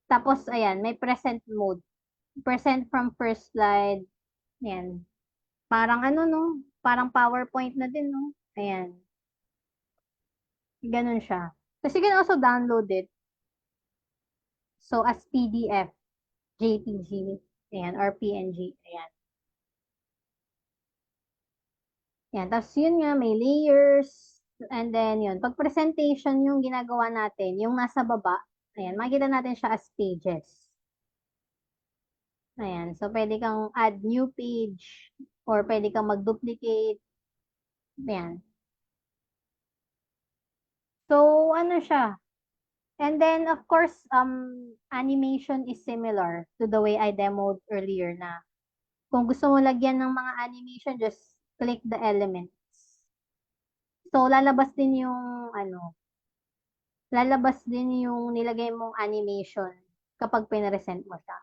Tapos, ayan, may present mode. Present from first slide. Ayan. Parang ano, no? Parang PowerPoint na din, no? Ayan. Ganun siya. Kasi you can also download it. So, as PDF, JPG, ayan, or PNG. Ayan. Yan. Tapos yun nga, may layers. And then yun, pag presentation yung ginagawa natin, yung nasa baba, ayan, makikita natin siya as pages. Ayan. So, pwede kang add new page or pwede kang mag-duplicate. Ayan. So, ano siya? And then, of course, animation is similar to the way I demoed earlier na kung gusto mo lagyan ng mga animation, just click the elements. So, lalabas din yung, ano, lalabas din yung nilagay mong animation kapag pinresent mo siya.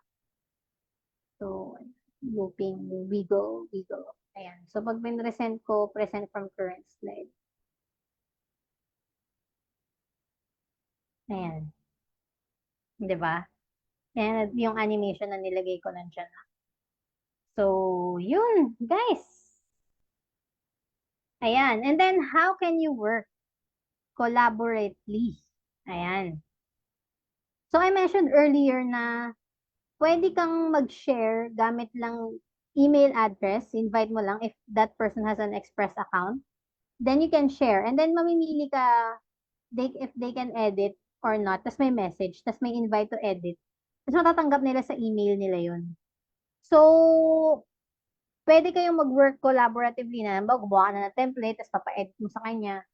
So, looping, wiggle, wiggle. Ayan. So, pag pinresent ko, present from current slide. Ayan. Di ba? Ayan, yung animation na nilagay ko nandiyan na. So, yun, guys. Ayan. And then, how can you work collaboratively? Ayan. So, I mentioned earlier na pwede kang mag-share gamit lang email address. Invite mo lang if that person has an Express account. Then you can share. And then mamimili ka if they can edit or not. Tapos may message. Tapos may invite to edit. Tapos matatanggap nila sa email nila yun. So, pwede kayong mag-work collaboratively na. Gumawa ka na ng template, tapos papa-edit mo sa kanya.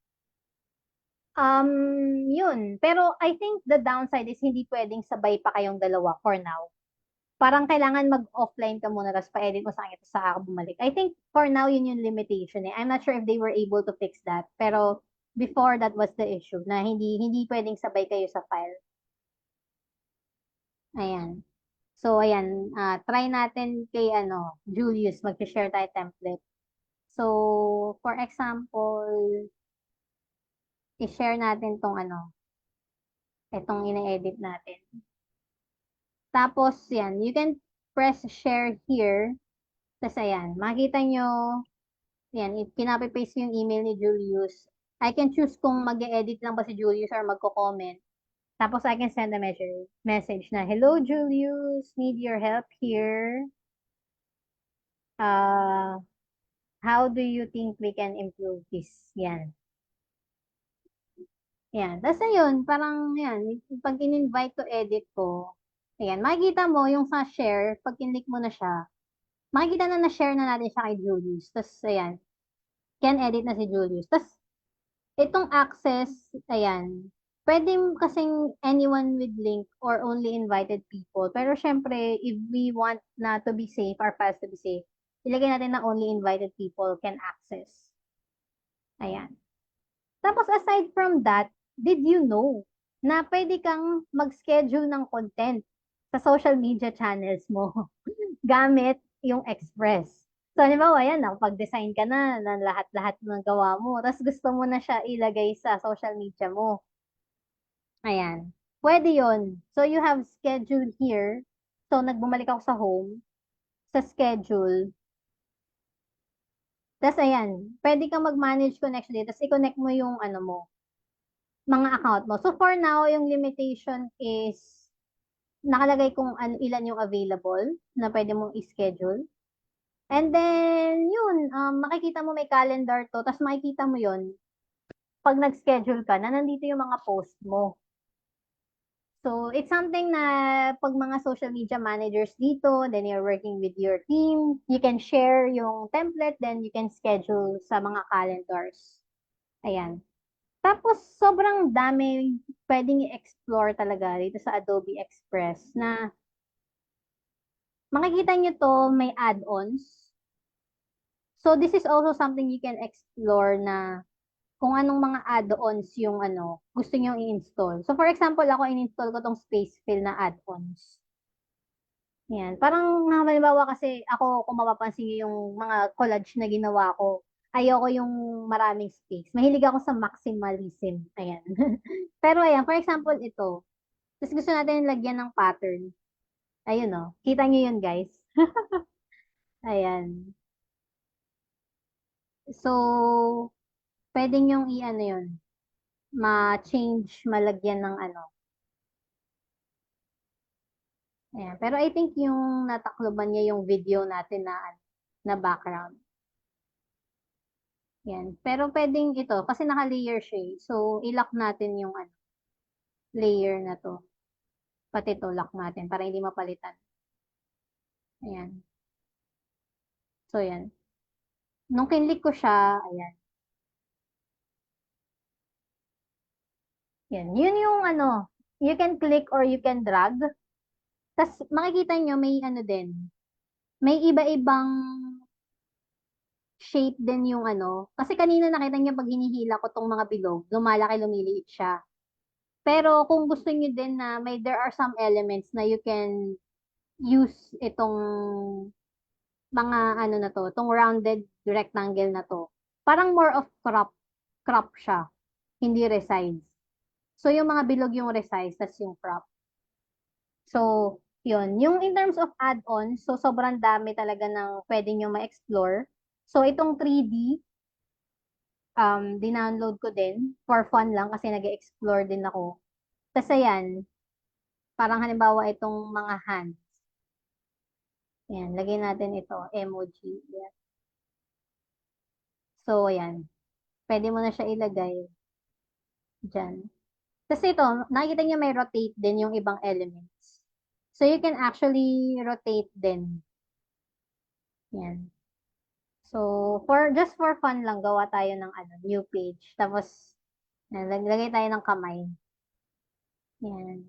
Yun. Pero I think the downside is hindi pwedeng sabay pa kayong dalawa for now. Parang kailangan mag-offline ka muna tapos pa-edit mo sa kanya tapos saka ka bumalik. I think for now yun yung limitation eh. I'm not sure if they were able to fix that. Pero before that was the issue na hindi pwedeng sabay kayo sa file. Ayan. So ayan, try natin kay Julius mag-share tayo template. So for example, i-share natin tong itong ina-edit natin. Tapos, yan, you can press share here. Tapos, ayan, makita nyo, yan, pinapapaste yung email ni Julius. I can choose kung mag-edit lang ba si Julius or magko-comment. Tapos, I can send a message na, hello, Julius, need your help here. How do you think we can improve this? Yan. Yan. Tapos, ayun, parang, yan, pag in-invite to edit ko, ayan, makikita mo yung sa share, pag kinlik mo na siya, makikita na na-share na natin siya kay Julius. Tapos, ayan, can edit na si Julius. Tapos, itong access, ayan, pwede kasing anyone with link or only invited people. Pero, syempre, if we want na to be safe, our files to be safe, ilagay natin na only invited people can access. Ayan. Tapos, aside from that, did you know na pwede kang mag-schedule ng content sa social media channels mo gamit yung Express. So, halimbawa, yan, nakapag-design ka na ng lahat-lahat ng gawa mo. Tapos gusto mo na siya ilagay sa social media mo. Ayan. Pwede yon. So, you have schedule here. So, nagbumalik ako sa home, sa schedule. Tapos, ayan, pwede kang mag-manage connection dito. Tapos, i-connect mo yung mga account mo. So, for now, yung limitation is nakalagay kung ilan yung available na pwede mong i-schedule. And then, yun, makikita mo may calendar to, tapos makikita mo yun pag nag-schedule ka na nandito yung mga post mo. So, it's something na pag mga social media managers dito, then you're working with your team, you can share yung template, then you can schedule sa mga calendars. Ayan. Tapos, sobrang dami pwedeng i-explore talaga dito sa Adobe Express na makikita nyo to, may add-ons. So this is also something you can explore na kung anong mga add-ons yung gusto nyo i-install. So for example, ako in-install ko tong Spacefill na add-ons. Yan. Parang halimbawa kasi ako, kung mapapansin niyo yung mga collage na ginawa ko, ayoko yung maraming space. Mahilig ako sa maximalism. Ayan. Pero ayan, for example, ito. Tapos gusto natin lagyan ng pattern. Ayun, no? Kita niyo yun, guys. Ayan. So, pwede niyong i-ano yun, ma-change, malagyan ng Ayan. Pero I think yung natakloban niya yung video natin na background. Yan. Pero pwedeng ito, kasi naka-layer siya eh. So, i-lock natin yung layer na to. Pati to, lock natin para hindi mapalitan. Ayan. So, yan. Nung kinlik ko siya, ayan. Yan. Yun yung you can click or you can drag. Tapos, makikita nyo, may din. May iba-ibang shape din yung Kasi kanina nakita niyo pag hinihila ko tong mga bilog, lumalaki, lumiliit siya. Pero kung gusto niyo din na there are some elements na you can use itong mga na to, itong rounded rectangle na to. Parang more of crop siya, hindi resize. So yung mga bilog yung resize, tas yung crop. So, yun. Yung in terms of add-ons, so sobrang dami talaga ng pwede nyo ma-explore. So itong 3D, dinownload ko din for fun lang kasi nag-explore din ako. Tapos ayan, parang halimbawa itong mga hands. Ayan, lagay natin ito, emoji. Ayan. So, ayan. Pwede mo na siya ilagay dyan. Tapos ito, nakikita niyo may rotate din yung ibang elements. So, you can actually rotate din. Ayan. So, just for fun lang, gawa tayo ng new page. Tapos, lagay tayo ng kamay. Yan.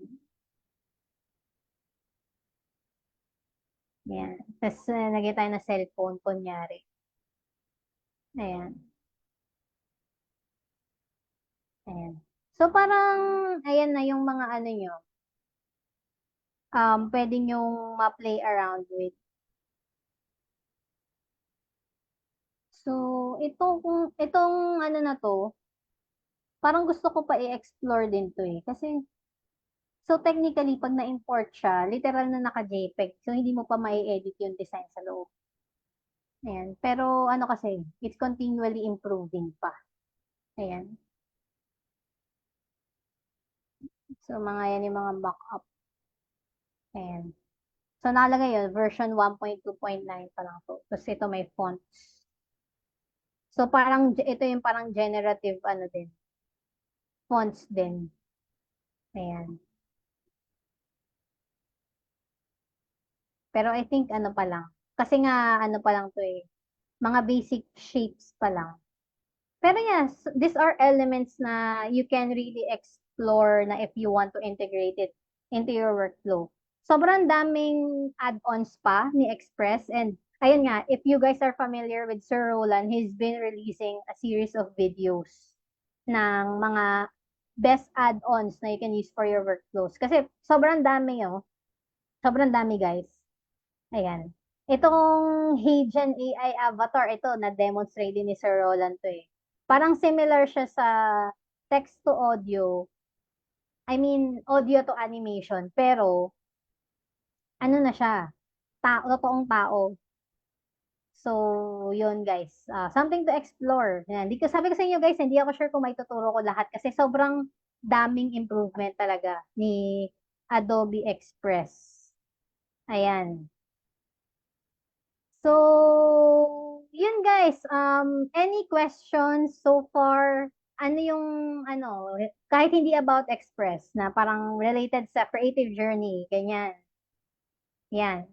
Yan. Tapos, lagay tayo ng cellphone, kunyari. Ayan. Ayan. So, parang, ayan na yung mga nyo. Pwede nyong ma-play around with. So, itong na to, parang gusto ko pa i-explore din to eh. Kasi, so technically, pag na-import siya, literal na naka-JPEG. So, hindi mo pa mai-edit yung design sa loob. Ayan. Pero, kasi, it's continually improving pa. Ayan. So, mga yan yung mga backup. Ayan. So, nalagay yun, version 1.2.9 pa lang to. Tapos, ito may fonts. So, parang, ito yung parang generative, din. Fonts din. Ayan. Pero I think pa lang. Kasi nga pa lang to eh. Mga basic shapes pa lang. Pero yes, these are elements na you can really explore na if you want to integrate it into your workflow. Sobrang daming add-ons pa ni Express and ayun nga, if you guys are familiar with Sir Roland, he's been releasing a series of videos ng mga best add-ons na you can use for your workflows. Kasi sobrang dami Sobrang dami guys. Ayan. Itong Heijan AI avatar, ito, na-demonstrate din ni Sir Roland to eh. Parang similar siya sa text to audio. I mean, audio to animation. Pero, na siya? Totoong tao. So, yun guys. Something to explore. Yan. Sabi ko sa inyo guys, hindi ako sure kung may tuturo ko lahat kasi sobrang daming improvement talaga ni Adobe Express. Ayan. So, yun guys, any questions so far? Ano yung, kahit hindi about Express, na parang related sa creative journey, ganyan. Yan.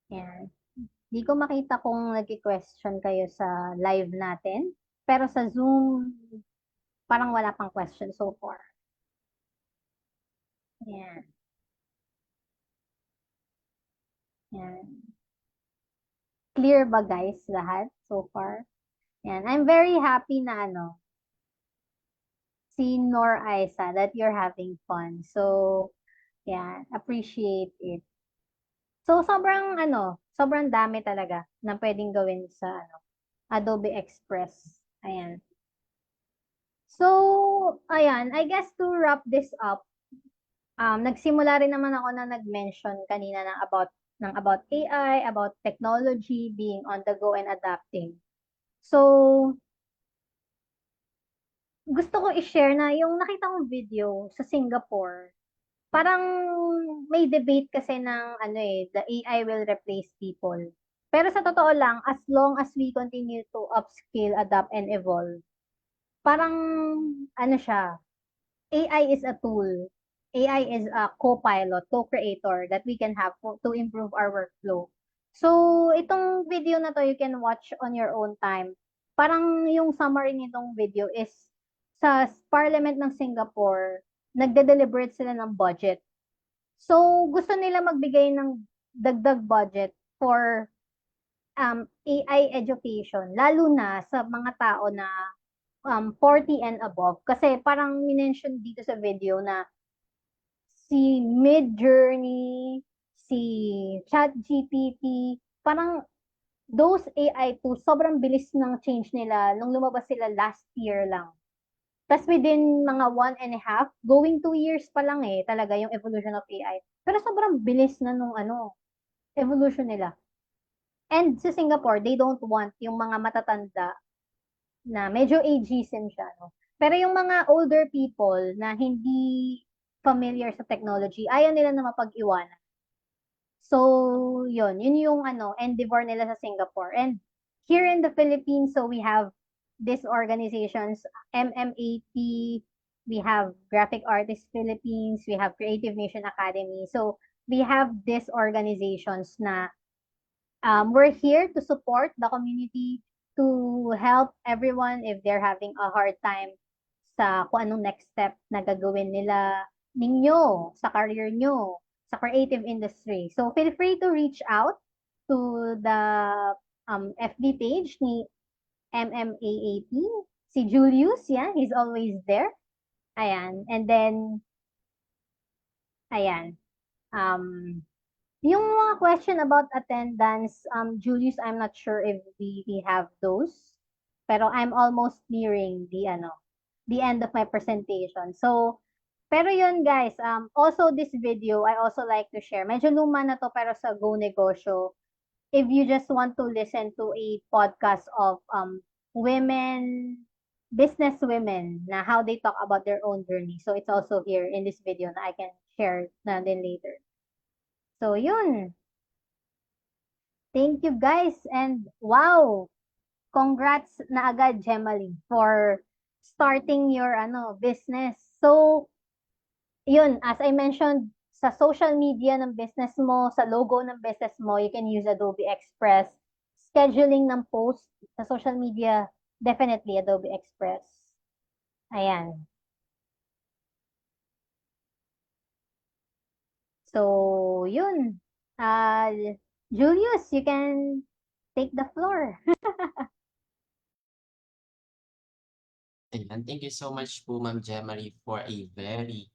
Yan. Di ko makita kung nag-question kayo sa live natin, pero sa Zoom, parang wala pang question so far. Yan. Yan. Clear ba guys lahat so far? Yan. I'm very happy na si Nor Aisa that you're having fun. So, yeah, appreciate it. So, sobrang dami talaga na pwedeng gawin sa Adobe Express. Ayan. So, ayan, I guess to wrap this up, nagsimula rin naman ako na nag-mention kanina about AI, about technology being on the go and adapting. So, gusto ko i-share na yung nakita kong video sa Singapore. Parang may debate kasi ng the AI will replace people. Pero sa totoo lang, as long as we continue to upskill, adapt, and evolve, parang siya, AI is a tool. AI is a co-pilot, co-creator that we can have to improve our workflow. So, itong video na to, you can watch on your own time. Parang yung summary nitong video is sa Parliament ng Singapore, nagde-deliberate sila ng budget. So, gusto nila magbigay ng dagdag budget for AI education, lalo na sa mga tao na 40 and above. Kasi parang minention dito sa video na si Midjourney, si ChatGPT, parang those AI tools, sobrang bilis ng change nila nung lumabas sila last year lang. Tapos within mga 1.5, going 2 years pa lang talaga yung evolution of AI. Pero sobrang bilis na nung evolution nila. And sa Singapore, they don't want yung mga matatanda na medyo ageism siya, no? Pero yung mga older people na hindi familiar sa technology, ayaw nila na mapag-iwanan. So, yun yung endeavor nila sa Singapore. And here in the Philippines, so we have these organizations, MMAP, we have Graphic Artists Philippines, we have Creative Nation Academy. So, we have these organizations na we're here to support the community, to help everyone if they're having a hard time sa kung anong next step na gagawin ninyo, sa career nyo, sa creative industry. So, feel free to reach out to the FB page ni MMAAP, si Julius, yeah, he's always there. Ayan. And then, ayan. Yung mga question about attendance, Julius, I'm not sure if we have those. Pero I'm almost nearing the end of my presentation. So, pero yun guys, also this video, I also like to share. Medyo luma na to pero sa Go Negosyo. If you just want to listen to a podcast of business women, na how they talk about their own journey. So it's also here in this video na I can share na din later. So yun. Thank you guys and wow! Congrats na agad, Gemmaly, for starting your business. So yun, as I mentioned, sa social media ng business mo, sa logo ng business mo, you can use Adobe Express. Scheduling ng post sa social media, definitely Adobe Express. Ayan. So, yun. Julius, you can take the floor. And thank you so much po, Ma'am Jemmarie, for a very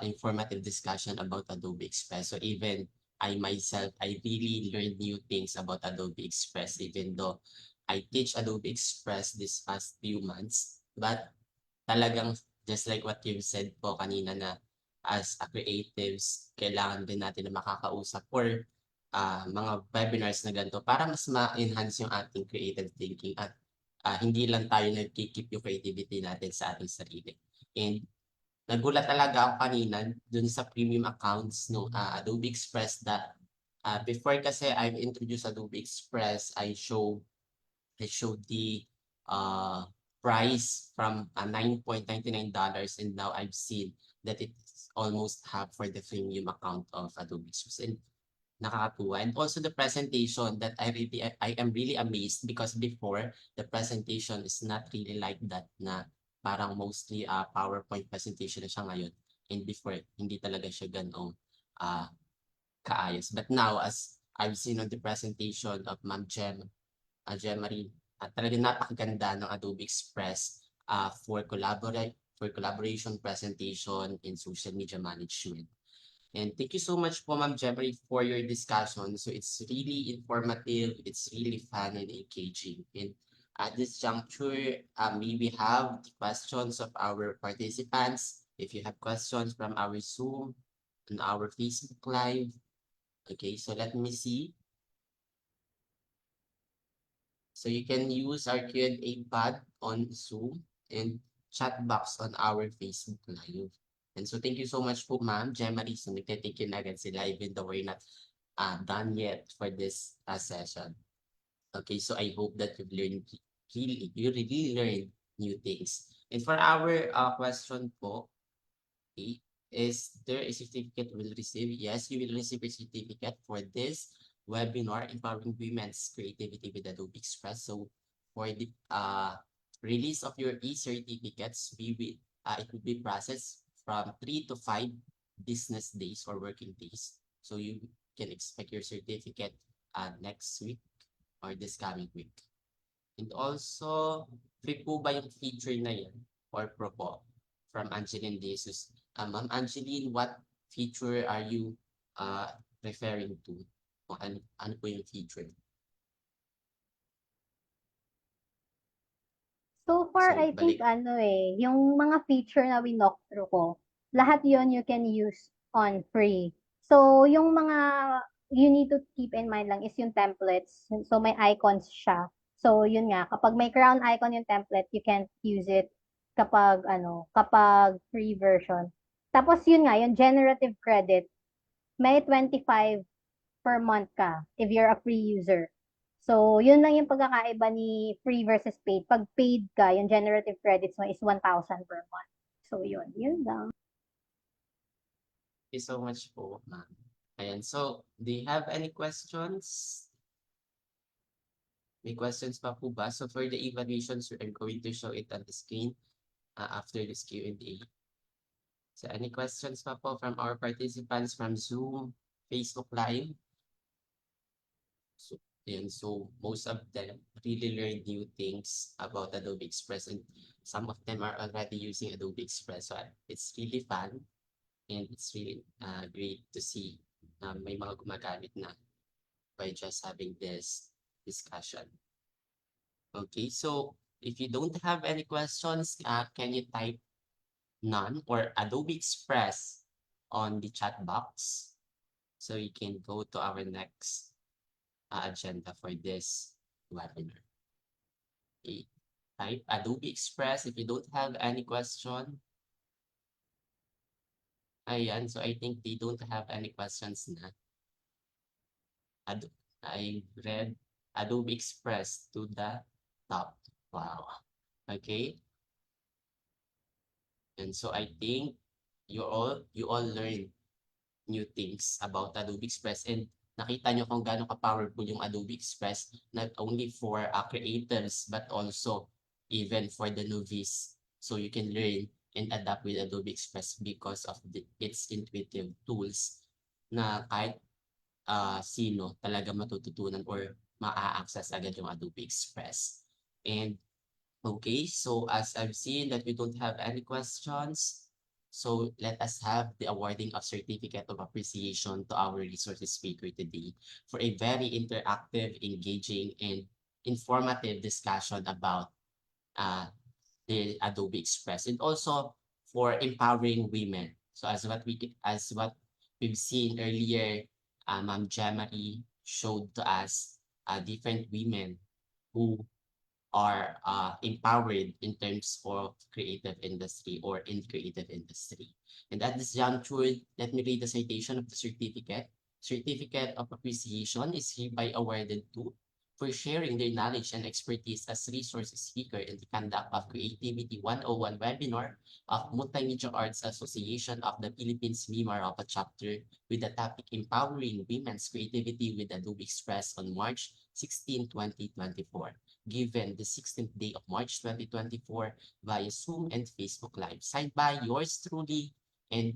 informative discussion about Adobe Express. So even I myself, I really learned new things about Adobe Express, even though I teach Adobe Express this past few months. But talagang just like what you've said po kanina na as a creatives, kailangan din natin na makakausap or mga webinars na ganito para mas ma-enhance yung ating creative thinking at hindi lang tayo nag-keep yung creativity natin sa ating sarili. And nagulat talaga ako kanina dun sa premium accounts no Adobe Express that before kasi I've introduced Adobe Express, I showed the price from $9.99 and now I've seen that it's almost half for the premium account of Adobe Express. And nakakatuwa. And also the presentation that I am really amazed because before the presentation is not really like that na parang mostly PowerPoint presentation na siya ngayon. And before, hindi talaga siya ganong kaayos. But now, as I've seen on the presentation of Ma'am Marie, talagang napakaganda ng Adobe Express for collaboration, presentation, and social media management. And thank you so much po, Ma'am Jemmery, for your discussion. So it's really informative, it's really fun and engaging. And at this juncture, may we have the questions of our participants. If you have questions from our Zoom and our Facebook Live. Okay, so let me see. So you can use our Q&A pad on Zoom and chat box on our Facebook Live. And so thank you so much po, Ma'am Jemmery. So nagtitake na agad sila even though we're not done yet for this session. Okay, so I hope that you really learned new things. And for our question po, okay, is there a certificate will receive? Yes, you will receive a certificate for this webinar, Empowering Women's Creativity with Adobe Express. So for the release of your e-certificates, it will be processed from 3 to 5 business days or working days. So you can expect your certificate next week or this coming week. And also, free po ba yung feature na yan or pro po from Angeline De Jesus? Ma'am Angeline, what feature are you referring to? O ano po yung feature? So far, So, I think yung mga feature na winalk through ko, lahat yon you can use on free. So, yung mga you need to keep in mind lang is yung templates. So, may icons siya. So, yun nga, kapag may crown icon yung template, you can't use it kapag free version. Tapos yun nga, yung generative credit, may 25 per month ka if you're a free user. So, yun lang yung pagkakaiba ni free versus paid. Pag paid ka, yung generative credits mo is 1,000 per month. So, yun lang. Thank you so much po, ma'am. Ayan, so, do you have any questions? May questions pa po ba? So, for the evaluations, I'm going to show it on the screen after this Q&A. So, any questions pa po from our participants from Zoom, Facebook Live? So most of them really learned new things about Adobe Express, and some of them are already using Adobe Express. So it's really fun and it's really great to see may mga gumagamit na by just having this discussion. Okay, so if you don't have any questions, can you type none or Adobe Express on the chat box so you can go to our next agenda for this webinar. Okay. Type Adobe Express if you don't have any question. Ayan, so I think they don't have any questions na. I read Adobe Express to the top. Wow. Okay. And so I think you all learned new things about Adobe Express, and nakita nyo kung gaano ka-powerful yung Adobe Express, not only for creators, but also even for the novice. So you can learn and adapt with Adobe Express because of its intuitive tools na kahit sino talaga matututunan or ma-access agad yung Adobe Express. And okay, so as I've seen that we don't have any questions, so let us have the awarding of Certificate of Appreciation to our resources speaker today for a very interactive, engaging, and informative discussion about the Adobe Express, and also for empowering women. So as what we've seen earlier, Ma'am Jemmery showed to us different women who are empowered in terms of creative industry or in creative industry. And at this juncture, let me read the citation of the certificate. Certificate of Appreciation is hereby awarded to for sharing their knowledge and expertise as resource speaker in the conduct of Creativity 101 webinar of Multimedia Arts Association of the Philippines Mimaropa chapter with the topic Empowering Women's Creativity with Adobe Express on March 16, 2024. Given the 16th day of March 2024 via Zoom and Facebook Live, signed by yours truly and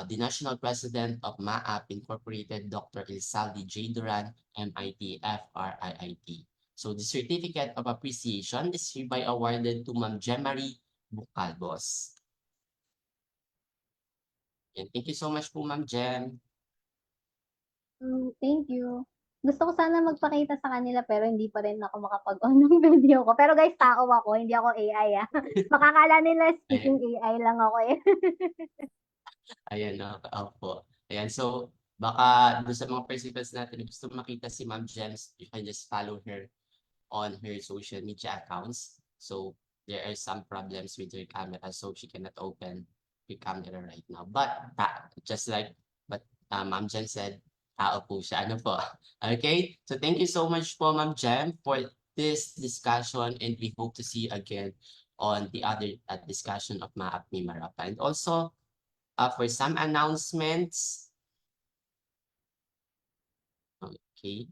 the National President of MAAP Incorporated, Dr. Elsaldi J. Duran, MIT, FRIIT. So the certificate of appreciation is hereby awarded to Ma'am Jemary Bucalbos. And thank you so much po, Ma'am Jem. Thank you. Gusto ko sana magpakita sa kanila pero hindi pa rin ako makapag-on ng video ko. Pero guys, tao ako, hindi ako AI ah. Makakala nila speaking AI lang ako eh. Ayan, opo. Ayan, so baka doon sa mga participants natin, gusto makita si Ma'am Gems, you can just follow her on her social media accounts. So there are some problems with her camera, so she cannot open her camera right now. But just like what Ma'am Jem said, tao po siya. Ano po? Okay? So thank you so much po, Ma'am Jem, for this discussion, and we hope to see you again on the other discussion of MAAP Mimarapa. And also, for some announcements. Okay.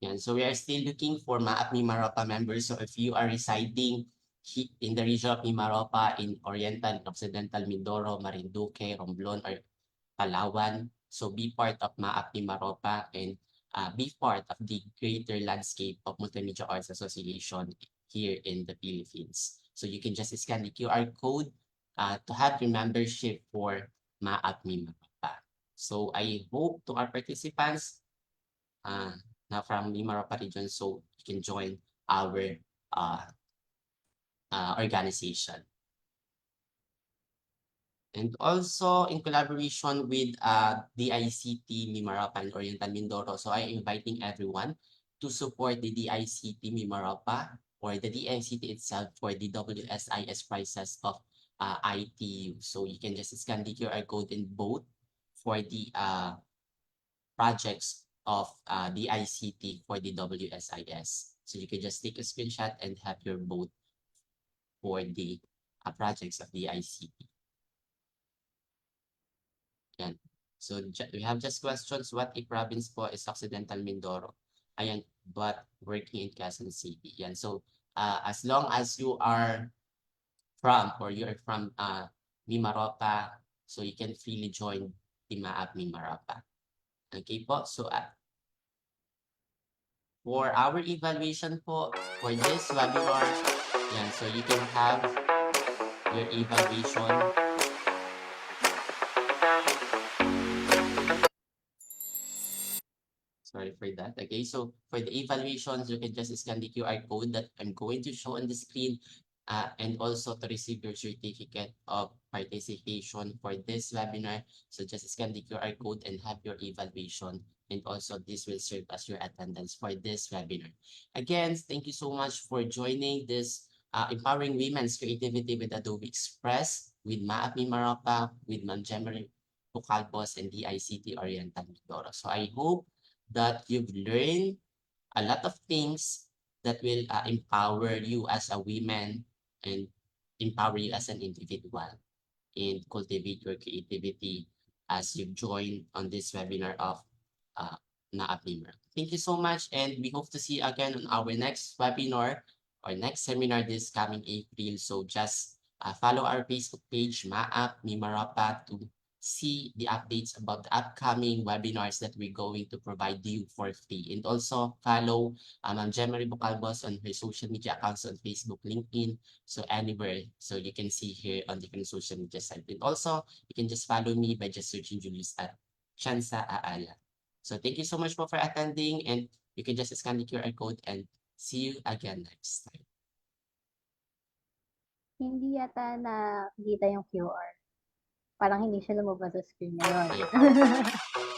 Yan. So we are still looking for MAAP Mimaropa members. So if you are residing in the region of Mimaropa, in Oriental and Occidental Mindoro, Marinduque, Romblon, or Palawan, so be part of MAAP Mimaropa and be part of the greater landscape of Multimedia Arts Association here in the Philippines. So you can just scan the QR code to have your membership for MAAP Mimaropa. So I hope to our participants now from Mimaropa region, so you can join our organization. And also in collaboration with DICT Mimaropa and Oriental Mindoro, so I am inviting everyone to support the DICT Mimaropa or the DICT itself for the WSIS prizes of ITU. So you can just scan the QR code and vote for the projects of the ICT for the WSIS. So you can just take a screenshot and have your vote for the projects of the ICT. Yan. So we have just questions. What a province po is Occidental Mindoro? Ayan, but working in Quezon City. Yan. So as long as you are from or you are from Mimaropa, so you can freely join the MAAP Mimaropa. Okay po, so for our evaluation po, for this webinar, yan, so you can have your evaluation. Sorry for that. Okay, so for the evaluations, you can just scan the QR code that I'm going to show on the screen and also to receive your certificate of participation for this webinar. So just scan the QR code and have your evaluation. And also this will serve as your attendance for this webinar. Again, thank you so much for joining this Empowering Women's Creativity with Adobe Express with MAAP Mimaropa, with Ma'am Jemary Bucalbos and DICT Oriental Mindoro. So I hope that you've learned a lot of things that will empower you as a woman and empower you as an individual and cultivate your creativity as you join on this webinar of MAAP Mimaropa. Thank you so much, and we hope to see you again on our next webinar or next seminar this coming April. So just follow our Facebook page, MAAP Mimaropa, to see the updates about the upcoming webinars that we're going to provide you for free. And also follow Ma'am Jemary Bucalbos on her social media accounts on Facebook, LinkedIn, so anywhere. So you can see here on different social media sites. And also, you can just follow me by just searching Julius at Chansa Aala. So thank you so much for attending, and you can just scan the QR code and see you again next time. Hindi yata nakikita yung QR. Parang hindi siya lumabas sa screen ngayon. Ayun.